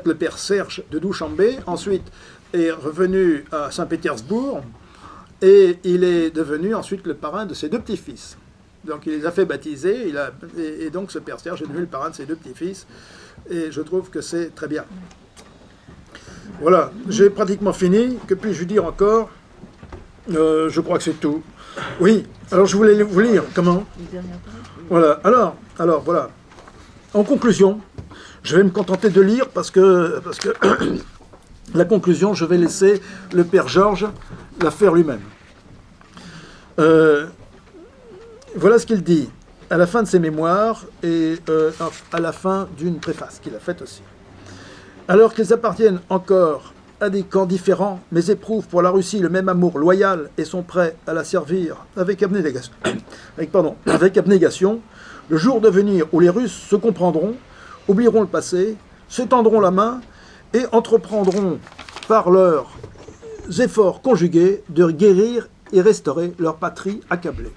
le père Serge de Douchanbé, ensuite est revenu à Saint-Pétersbourg et il est devenu ensuite le parrain de ses 2 petits-fils. Donc il les a fait baptiser, et donc ce père Serge est devenu le parrain de ses 2 petits-fils, et je trouve que c'est très bien. Voilà, j'ai pratiquement fini, que puis-je dire encore ? Je crois que c'est tout. Oui, alors je voulais vous lire, comment ? Voilà, alors voilà. En conclusion, je vais me contenter de lire parce que la conclusion, je vais laisser le père Georges la faire lui-même. Voilà ce qu'il dit à la fin de ses mémoires et à la fin d'une préface qu'il a faite aussi. Alors qu'ils appartiennent encore à des camps différents, mais éprouvent pour la Russie le même amour loyal et sont prêts à la servir avec abnégation, le jour de venir où les Russes se comprendront, oublieront le passé, se tendront la main et entreprendront par leurs efforts conjugués de guérir et restaurer leur patrie accablée.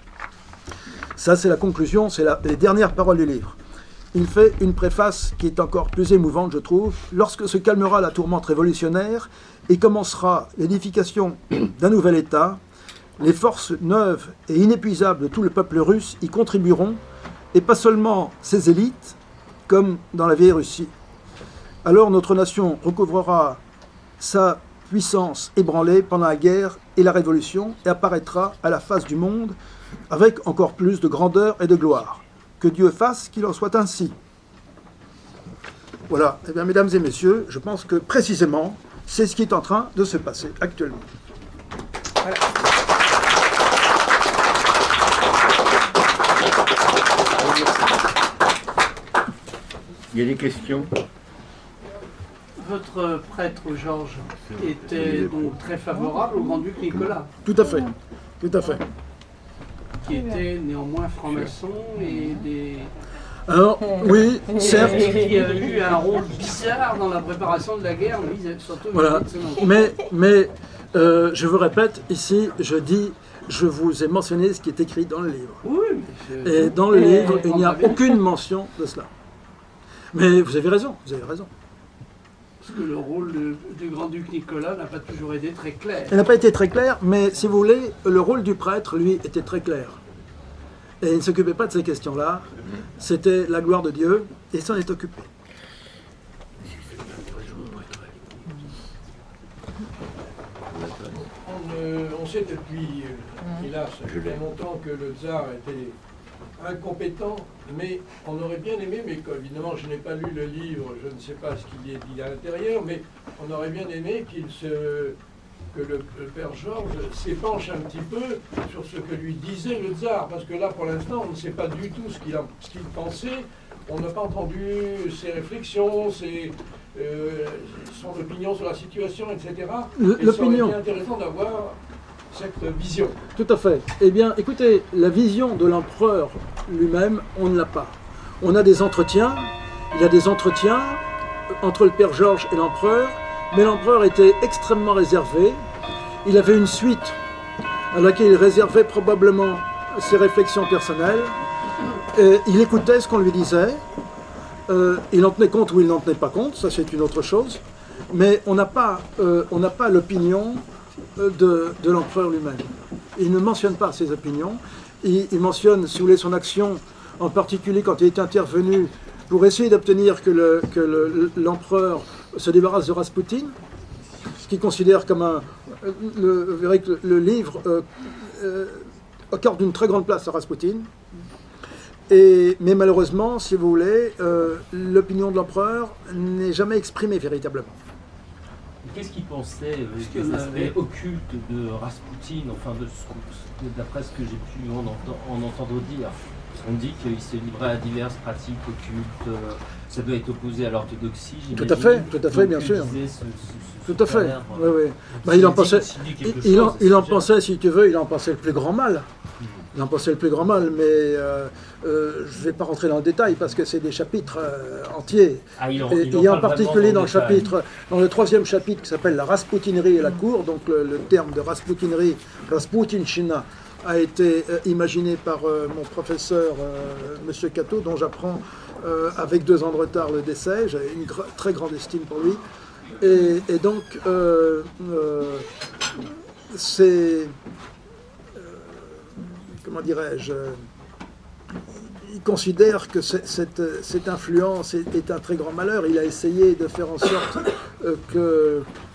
Ça, c'est la conclusion, c'est les dernières paroles du livre. Il fait une préface qui est encore plus émouvante, je trouve. Lorsque se calmera la tourmente révolutionnaire et commencera l'édification d'un nouvel État, les forces neuves et inépuisables de tout le peuple russe y contribueront, et pas seulement ses élites, comme dans la vieille Russie. Alors notre nation recouvrera sa puissance ébranlée pendant la guerre et la révolution et apparaîtra à la face du monde avec encore plus de grandeur et de gloire. Que Dieu fasse qu'il en soit ainsi. Voilà, eh bien, mesdames et messieurs, je pense que précisément, c'est ce qui est en train de se passer actuellement. Voilà. Il y a des questions? Votre prêtre, Georges, était donc très favorable au grand-duc Nicolas, Tout à fait, tout à fait. qui était néanmoins franc-maçon et Alors, oui, certes, qui a eu un rôle bizarre dans la préparation de la guerre, lui, surtout voilà. vis-à-vis de son oncle. Mais je vous répète, ici, je vous ai mentionné ce qui est écrit dans le livre. Oui, mais Et dans le livre, il n'y a aucune mention de cela. Mais vous avez raison, vous avez raison. parce que le rôle du grand-duc Nicolas n'a pas toujours été très clair. Elle n'a pas été très claire, mais si vous voulez, le rôle du prêtre, lui, était très clair. Et il ne s'occupait pas de ces questions-là. C'était la gloire de Dieu, et il s'en est occupé. On sait depuis, hélas, depuis longtemps que le tsar était incompétent, mais on aurait bien aimé, mais évidemment je n'ai pas lu le livre, je ne sais pas ce qu'il y est dit à l'intérieur, mais on aurait bien aimé que le père Georges s'épanche un petit peu sur ce que lui disait le tsar, parce que là pour l'instant on ne sait pas du tout ce qu'il pensait, on n'a pas entendu ses réflexions, son opinion sur la situation, etc. Et ça aurait été intéressant d'avoir cette vision. Tout à fait. Eh bien, écoutez, la vision de l'empereur lui-même, on ne l'a pas. On a des entretiens, il y a des entretiens entre le père Georges et l'empereur, mais l'empereur était extrêmement réservé. Il avait une suite à laquelle il réservait probablement ses réflexions personnelles. Il écoutait ce qu'on lui disait. Il en tenait compte ou il n'en tenait pas compte, ça c'est une autre chose. Mais on n'a pas l'opinion de l'empereur lui-même. Il ne mentionne pas ses opinions. Il mentionne, si vous voulez, son action, en particulier quand il est intervenu pour essayer d'obtenir que l'empereur se débarrasse de Raspoutine, ce qu'il considère comme vous verrez que le livre accorde une très grande place à Raspoutine. Mais malheureusement, si vous voulez, l'opinion de l'empereur n'est jamais exprimée véritablement. Qu'est-ce qu'il pensait des aspects occultes de Raspoutine, enfin d'après ce que j'ai pu en entendre dire? On dit qu'il se livrait à diverses pratiques occultes, ça doit être opposé à l'orthodoxie, j'imagine. Tout à fait, bien sûr. Tout à fait, oui, oui. Bah, il en pensait, si tu veux, il en pensait le plus grand mal. Il en pensait le plus grand mal, mais je ne vais pas rentrer dans le détail parce que c'est des chapitres entiers. Il y a en particulier dans le troisième chapitre qui s'appelle la raspoutinerie et la cour, donc le terme de raspoutinerie, Rasputinchina, a été imaginé par mon professeur, M. Cato, dont j'apprends avec 2 ans de retard le décès. J'ai une très grande estime pour lui. Et donc, c'est... comment dirais-je, il considère que cette influence est un très grand malheur. Il a essayé de faire en sorte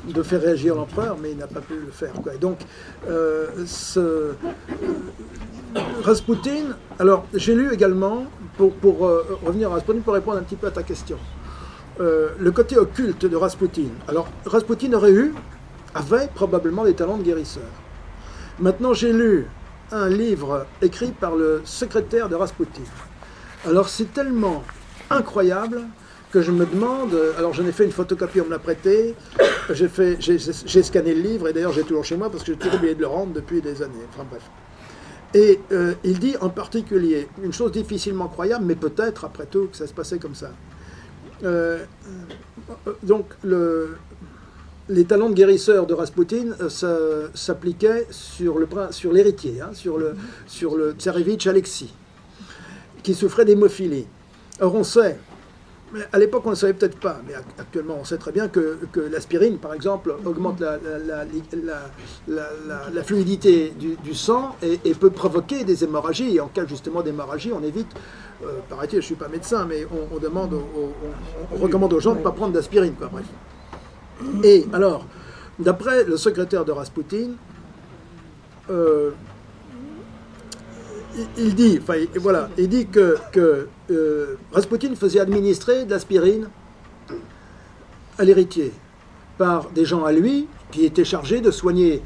de faire réagir l'empereur, mais il n'a pas pu le faire, quoi. Et donc, Raspoutine, alors j'ai lu également, pour revenir à Raspoutine, pour répondre un petit peu à ta question, le côté occulte de Raspoutine. Alors, Raspoutine avait probablement des talents de guérisseur. Maintenant, j'ai lu un livre écrit par le secrétaire de Raspoutine. Alors c'est tellement incroyable que je me demande, alors j'en ai fait une photocopie, on me l'a prêté, j'ai scanné le livre, et d'ailleurs j'ai toujours chez moi parce que j'ai toujours oublié de le rendre depuis des années, enfin bref. Et il dit en particulier, une chose difficilement croyable, mais peut-être après tout que ça se passait comme ça. Donc les talents de guérisseur de Raspoutine s'appliquaient sur l'héritier, sur le tsarevitch Alexis. qui souffrait d'hémophilie. Alors on sait, mais à l'époque on ne savait peut-être pas, mais actuellement on sait très bien que l'aspirine, par exemple, augmente la fluidité du sang et peut provoquer des hémorragies. Et en cas justement d'hémorragie, on évite, paraît-il, je ne suis pas médecin, mais on recommande aux gens de ne pas prendre d'aspirine, quoi, bref. Et alors, d'après le secrétaire de Raspoutine, il dit que Raspoutine faisait administrer de l'aspirine à l'héritier par des gens à lui qui étaient chargés de soigner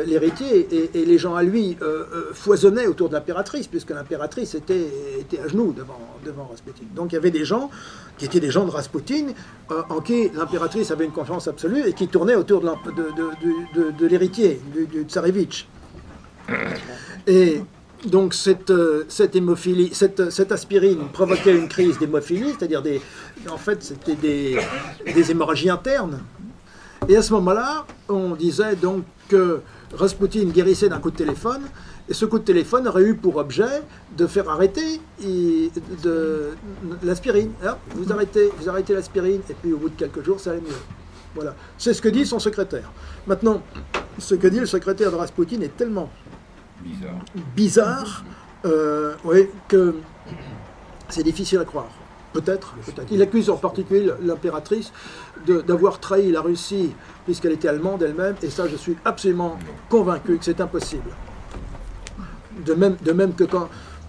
l'héritier, et les gens à lui foisonnaient autour de l'impératrice, puisque l'impératrice était à genoux devant Raspoutine. Donc il y avait des gens qui étaient des gens de Raspoutine, en qui l'impératrice avait une confiance absolue et qui tournaient autour de l'héritier, du tsarevitch. Et donc cette hémophilie, cette aspirine provoquait une crise d'hémophilie, c'est-à-dire en fait c'était des hémorragies internes. Et à ce moment-là, on disait donc que Raspoutine guérissait d'un coup de téléphone, et ce coup de téléphone aurait eu pour objet de faire arrêter l'aspirine. Vous arrêtez l'aspirine, et puis au bout de quelques jours, ça allait mieux. Voilà. C'est ce que dit son secrétaire. Maintenant, ce que dit le secrétaire de Raspoutine est tellement bizarre oui, que c'est difficile à croire. Peut-être. Il accuse en particulier l'impératrice d'avoir trahi la Russie puisqu'elle était allemande elle-même, et ça je suis absolument convaincu que c'est impossible. De même que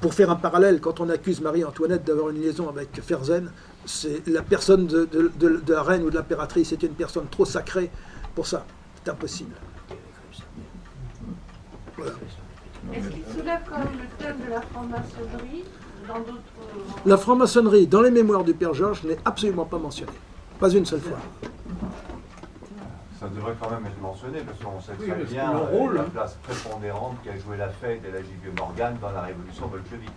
pour faire un parallèle, quand on accuse Marie-Antoinette d'avoir une liaison avec Fersen, c'est la personne de la reine ou de l'impératrice était une personne trop sacrée pour ça. C'est impossible. Voilà. Est-ce qu'il soulève quand même le thème de la franc-maçonnerie dans d'autres... La franc-maçonnerie, dans les mémoires du Père Georges, n'est absolument pas mentionnée. Pas une seule fois. Ça devrait quand même être mentionné, parce qu'on sait très parce bien que le rôle, la place prépondérante qu'a joué la Fed et la J.P. Morgan dans la révolution bolchevique.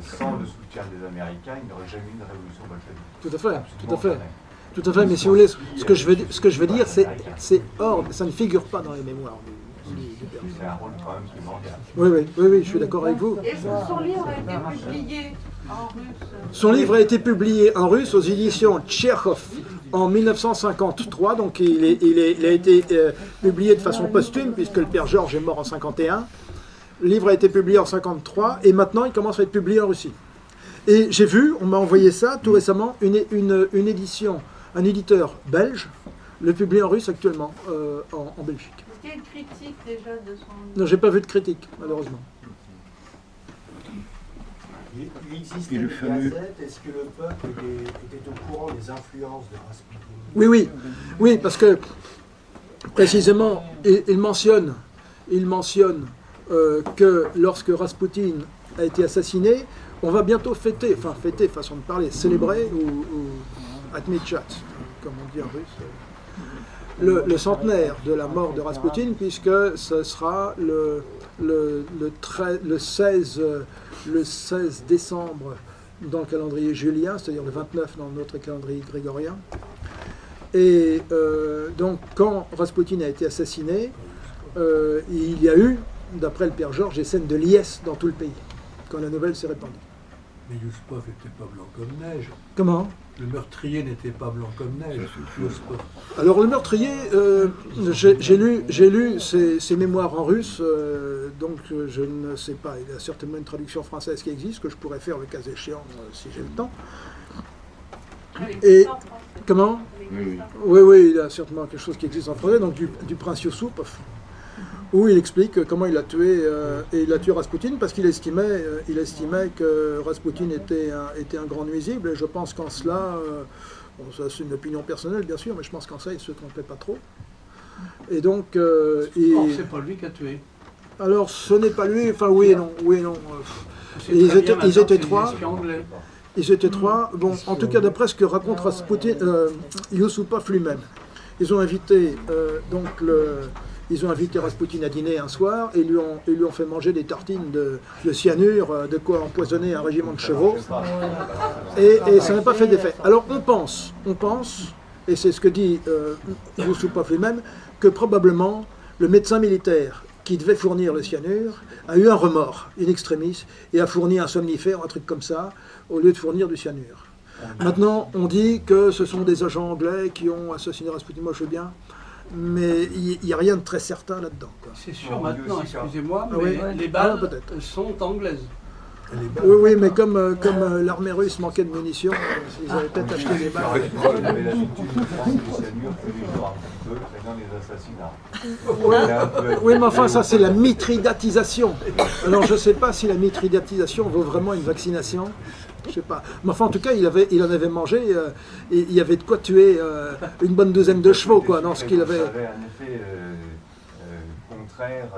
Sans le soutien des Américains, il n'y aurait jamais eu de révolution bolchevique. Tout à fait, Absolument tout à fait. jamais. Tout à fait, mais si vous voulez, ce que je veux dire, c'est hors, ça ne figure pas dans les mémoires du Père Georges. C'est un rôle quand même primordial. Oui, je suis d'accord avec vous. Est-ce que son livre a été publié en russe? Son livre a été publié en russe aux éditions Tchekhov en 1953, donc il a été publié de façon posthume, puisque le Père Georges est mort en 51. Le livre a été publié en 53, et maintenant il commence à être publié en Russie. Et j'ai vu, on m'a envoyé ça tout récemment, une édition, un éditeur belge le publie en russe actuellement en Belgique. Est-ce qu'il y a une critique déjà de son livre? Non, j'ai pas vu de critique, malheureusement. Il existait une gazette. Est-ce que le peuple était au courant des influences de Raspoutine? Oui, parce que précisément, il mentionne que lorsque Raspoutine a été assassiné, on va bientôt fêter, façon de parler, célébrer, ou atmichat, comme on dit en russe, le centenaire de la mort de Raspoutine, puisque ce sera le 16 décembre dans le calendrier julien, c'est-à-dire le 29 dans notre calendrier grégorien. Et donc, quand Raspoutine a été assassiné, il y a eu, d'après le Père Georges, des scènes de liesse dans tout le pays, quand la nouvelle s'est répandue. Mais Yusupov n'était pas blanc comme neige. Comment? Le meurtrier n'était pas blanc comme neige. Yusupov. Alors le meurtrier, j'ai lu ses mémoires en russe, donc je ne sais pas, il y a certainement une traduction française qui existe, que je pourrais faire le cas échéant si j'ai le temps. Et comment? Oui, il y a certainement quelque chose qui existe en français, donc du prince Yusupov, où il explique comment il a tué Raspoutine, parce qu'il estimait que Raspoutine était un grand nuisible, et je pense qu'en cela, bon, ça c'est une opinion personnelle bien sûr, mais je pense qu'en ça il ne se trompait pas trop. Et donc, c'est pas lui qui a tué. Alors ce n'est pas lui, enfin oui et non. Ils étaient trois. Ils étaient trois. Bon, en tout cas, d'après ce que raconte Yusupov lui-même, ils ont invité Raspoutine à dîner un soir et lui ont fait manger des tartines de cyanure, de quoi empoisonner un régiment de chevaux. Et ça n'a pas fait d'effet. Alors on pense, et c'est ce que dit Yusupov lui-même, que probablement le médecin militaire qui devait fournir le cyanure, a eu un remords, in extremis, et a fourni un somnifère, un truc comme ça, au lieu de fournir du cyanure. Maintenant, on dit que ce sont des agents anglais qui ont assassiné Rasputin, moi je veux bien, mais il n'y a rien de très certain là-dedans, quoi. C'est sûr maintenant, excusez-moi, Ah mais oui. les balles peut-être. sont anglaises. Oui, oui, mais comme l'armée russe manquait de munitions, ils avaient peut-être acheté des balles. Il avait l'habitude de prendre du cyanure tous les jours un petit peu, craignant les assassinats. Oui, mais enfin, ça c'est la mitridatisation. Alors je ne sais pas si la mitridatisation vaut vraiment une vaccination. Je sais pas. Mais enfin, en tout cas, il en avait mangé, et il y avait de quoi tuer une bonne douzaine de chevaux, quoi, dans ce qu'il avait. Ça avait un effet contraire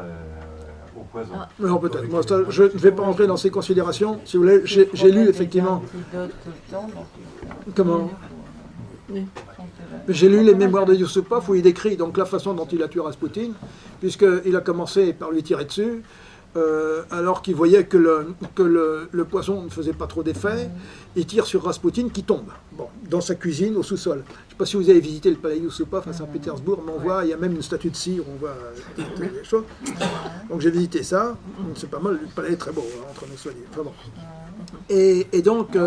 au poison. Non, peut-être. Moi, ça, je ne vais pas rentrer dans ces considérations. Si vous voulez, j'ai lu effectivement. Comment? J'ai lu les mémoires de Yusupov où il décrit donc la façon dont il a tué Rasputin, puisqu'il a commencé par lui tirer dessus, alors qu'il voyait que le poison ne faisait pas trop d'effet. Il tire sur Rasputin qui tombe, bon, dans sa cuisine au sous-sol. Je ne sais pas si vous avez visité le palais Yusupov à Saint-Pétersbourg, mais on voit, il y a même une statue de cire, on voit les choses. Donc j'ai visité ça, c'est pas mal, le palais est très beau, hein, entre nous soyez. Enfin, bon. Et donc,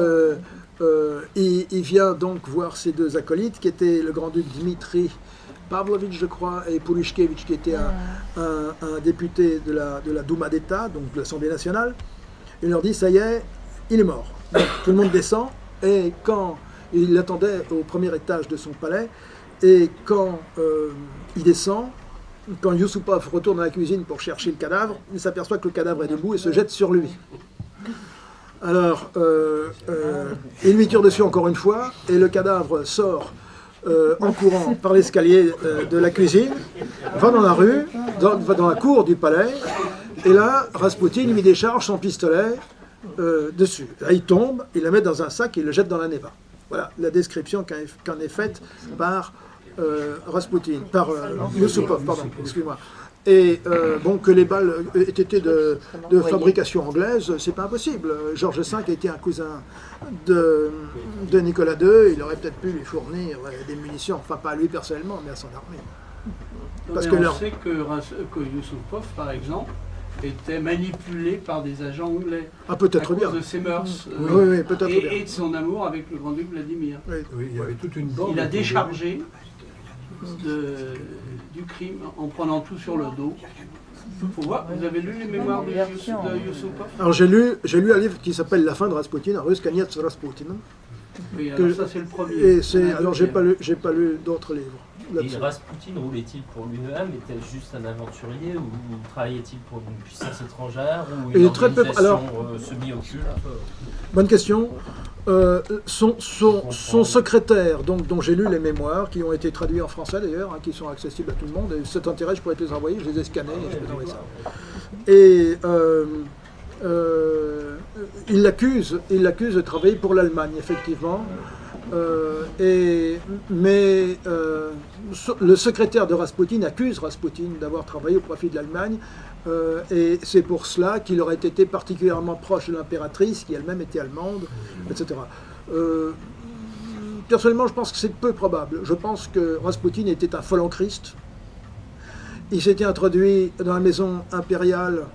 il vient donc voir ces deux acolytes, qui étaient le grand-duc Dmitri Pavlovitch, je crois, et Purishkevitch, qui était un député de la Douma d'État, donc de l'Assemblée nationale. Il leur dit, ça y est, il est mort. Donc, tout le monde descend, et quand il l'attendait au premier étage de son palais, et quand il descend, quand Yusupov retourne dans la cuisine pour chercher le cadavre, il s'aperçoit que le cadavre est debout et se jette sur lui. Alors, il lui tire dessus encore une fois, et le cadavre sort en courant par l'escalier de la cuisine, va dans la rue, va dans la cour du palais, et là, Rasputin lui décharge son pistolet dessus. Là, il tombe, il le met dans un sac et il le jette dans la Neva. Voilà la description qu'en est faite par Rasputin, par Yusupov, pardon, excuse-moi. Et bon, que les balles aient été de fabrication anglaise, c'est pas impossible. Georges V a été un cousin de Nicolas II, il aurait peut-être pu lui fournir des munitions, enfin pas à lui personnellement, mais à son armée. Parce que on sait que Yusupov, par exemple, était manipulé par des agents anglais. Ah, peut-être bien. À cause de ses mœurs. Oui, peut-être bien. Et de son amour avec le grand-duc Vladimir. Oui, il y avait toute une bande. Il a déchargé du crime en prenant tout sur le dos. Faut voir, vous avez lu les mémoires de Yusupov? Alors j'ai lu un livre qui s'appelle La fin de Rasputin, Russe Kaniets Rasputin. Oui, alors ça c'est le premier. Alors j'ai pas lu d'autres livres. Et Rasputin roulait-il pour lui-même? Était juste un aventurier ou travaillait-il pour une puissance étrangère ou une organisation semi-occulte? Bonne question. Son secrétaire, donc, dont j'ai lu les mémoires, qui ont été traduits en français d'ailleurs, hein, qui sont accessibles à tout le monde, et si cet intérêt, je pourrais te les envoyer, je les ai scannés et je peux t'envoyer ça. Et il l'accuse de travailler pour l'Allemagne, effectivement. Mais le secrétaire de Rasputin accuse Rasputin d'avoir travaillé au profit de l'Allemagne, et c'est pour cela qu'il aurait été particulièrement proche de l'impératrice, qui elle-même était allemande, etc. Personnellement, je pense que c'est peu probable. Je pense que Rasputin était un fol en Christ. Il s'était introduit dans la maison impériale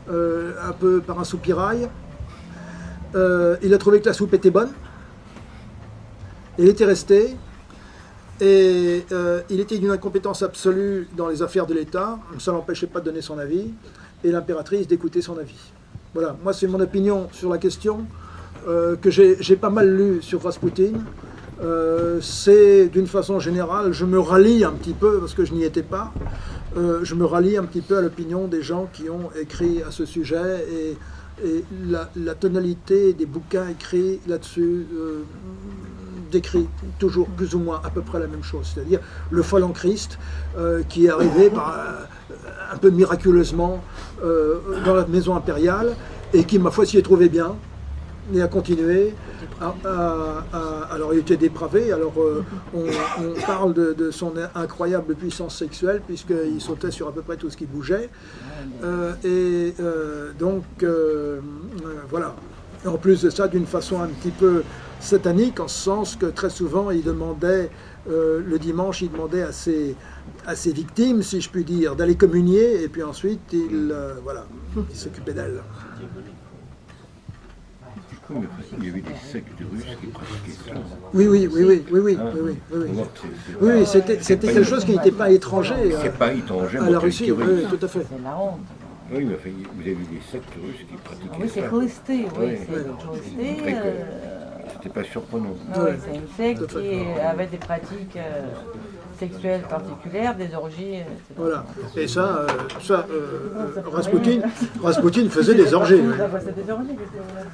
un peu par un soupirail. Il a trouvé que la soupe était bonne. Il était resté, et il était d'une incompétence absolue dans les affaires de l'État. Ça ne l'empêchait pas de donner son avis, et l'impératrice d'écouter son avis. Voilà, moi c'est mon opinion sur la question, que j'ai pas mal lu sur Rasputin. C'est d'une façon générale, je me rallie un petit peu, parce que je n'y étais pas, je me rallie un petit peu à l'opinion des gens qui ont écrit à ce sujet, et la tonalité des bouquins écrits là-dessus décrit toujours plus ou moins à peu près la même chose, c'est-à-dire le fol en Christ qui est arrivé un peu miraculeusement dans la maison impériale, et qui, ma foi, s'y est trouvé bien, et a continué. Alors il était dépravé, alors on parle de son incroyable puissance sexuelle, puisqu'il sautait sur à peu près tout ce qui bougeait, donc voilà. En plus de ça, d'une façon un petit peu satanique, en ce sens que très souvent il demandait le dimanche, il demandait à ses victimes, si je puis dire, d'aller communier, et puis ensuite, il s'occupait d'elles. Il y avait des sectes russes qui pratiquaient ça. Oui, c'était quelque chose qui n'était pas étranger à la Russie. Oui, tout à fait. C'est la honte. Oui, mais enfin, vous avez des sectes russes qui pratiquaient Oui, ça. c'est resté, oui, c'est resté. C'était pas surprenant. Oui, c'est une secte qui avait des pratiques sexuelles particulières, des orgies, etc. Voilà. Et Rasputin faisait des orgies. Oui.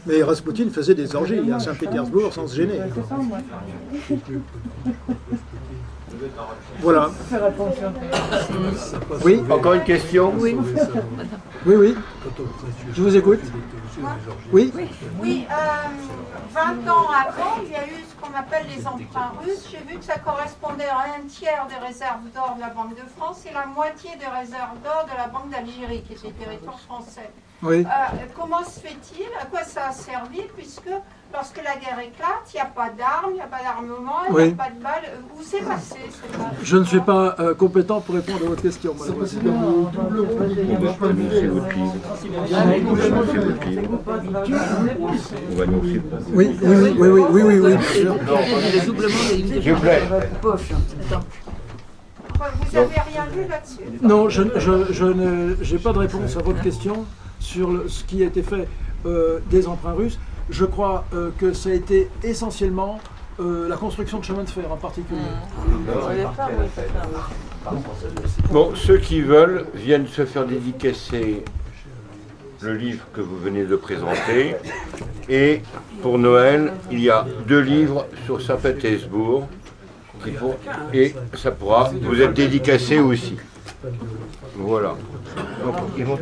Mais Rasputin faisait des orgies à Saint-Pétersbourg sans se gêner. Voilà. Faire attention. Oui. Encore une question? Oui. Oui. Je vous écoute. Oui. Oui, 20 ans avant, il y a eu ce qu'on appelle les emprunts russes. J'ai vu que ça correspondait à un tiers des réserves d'or de la Banque de France et la moitié des réserves d'or de la Banque d'Algérie, qui était territoire français. Oui. Comment se fait-il? À quoi ça a servi? Puisque lorsque la guerre éclate, il n'y a pas d'armes, il n'y a pas d'armement, il n'y a pas de balles. Où c'est passé cette balle? Je ne suis pas compétent pour répondre à votre question, malheureusement. Oui, bien sûr. Le doublement des lignes de poche. Vous n'avez rien vu là-dessus? Non, je n'ai pas de réponse à votre question sur ce qui a été fait des emprunts russes. Je crois que ça a été essentiellement la construction de chemins de fer en particulier. Bon, ceux qui veulent viennent se faire dédicacer le livre que vous venez de présenter. Et pour Noël, il y a 2 livres sur Saint-Pétersbourg. Et ça pourra vous être dédicacé aussi. Voilà. Donc, ils vont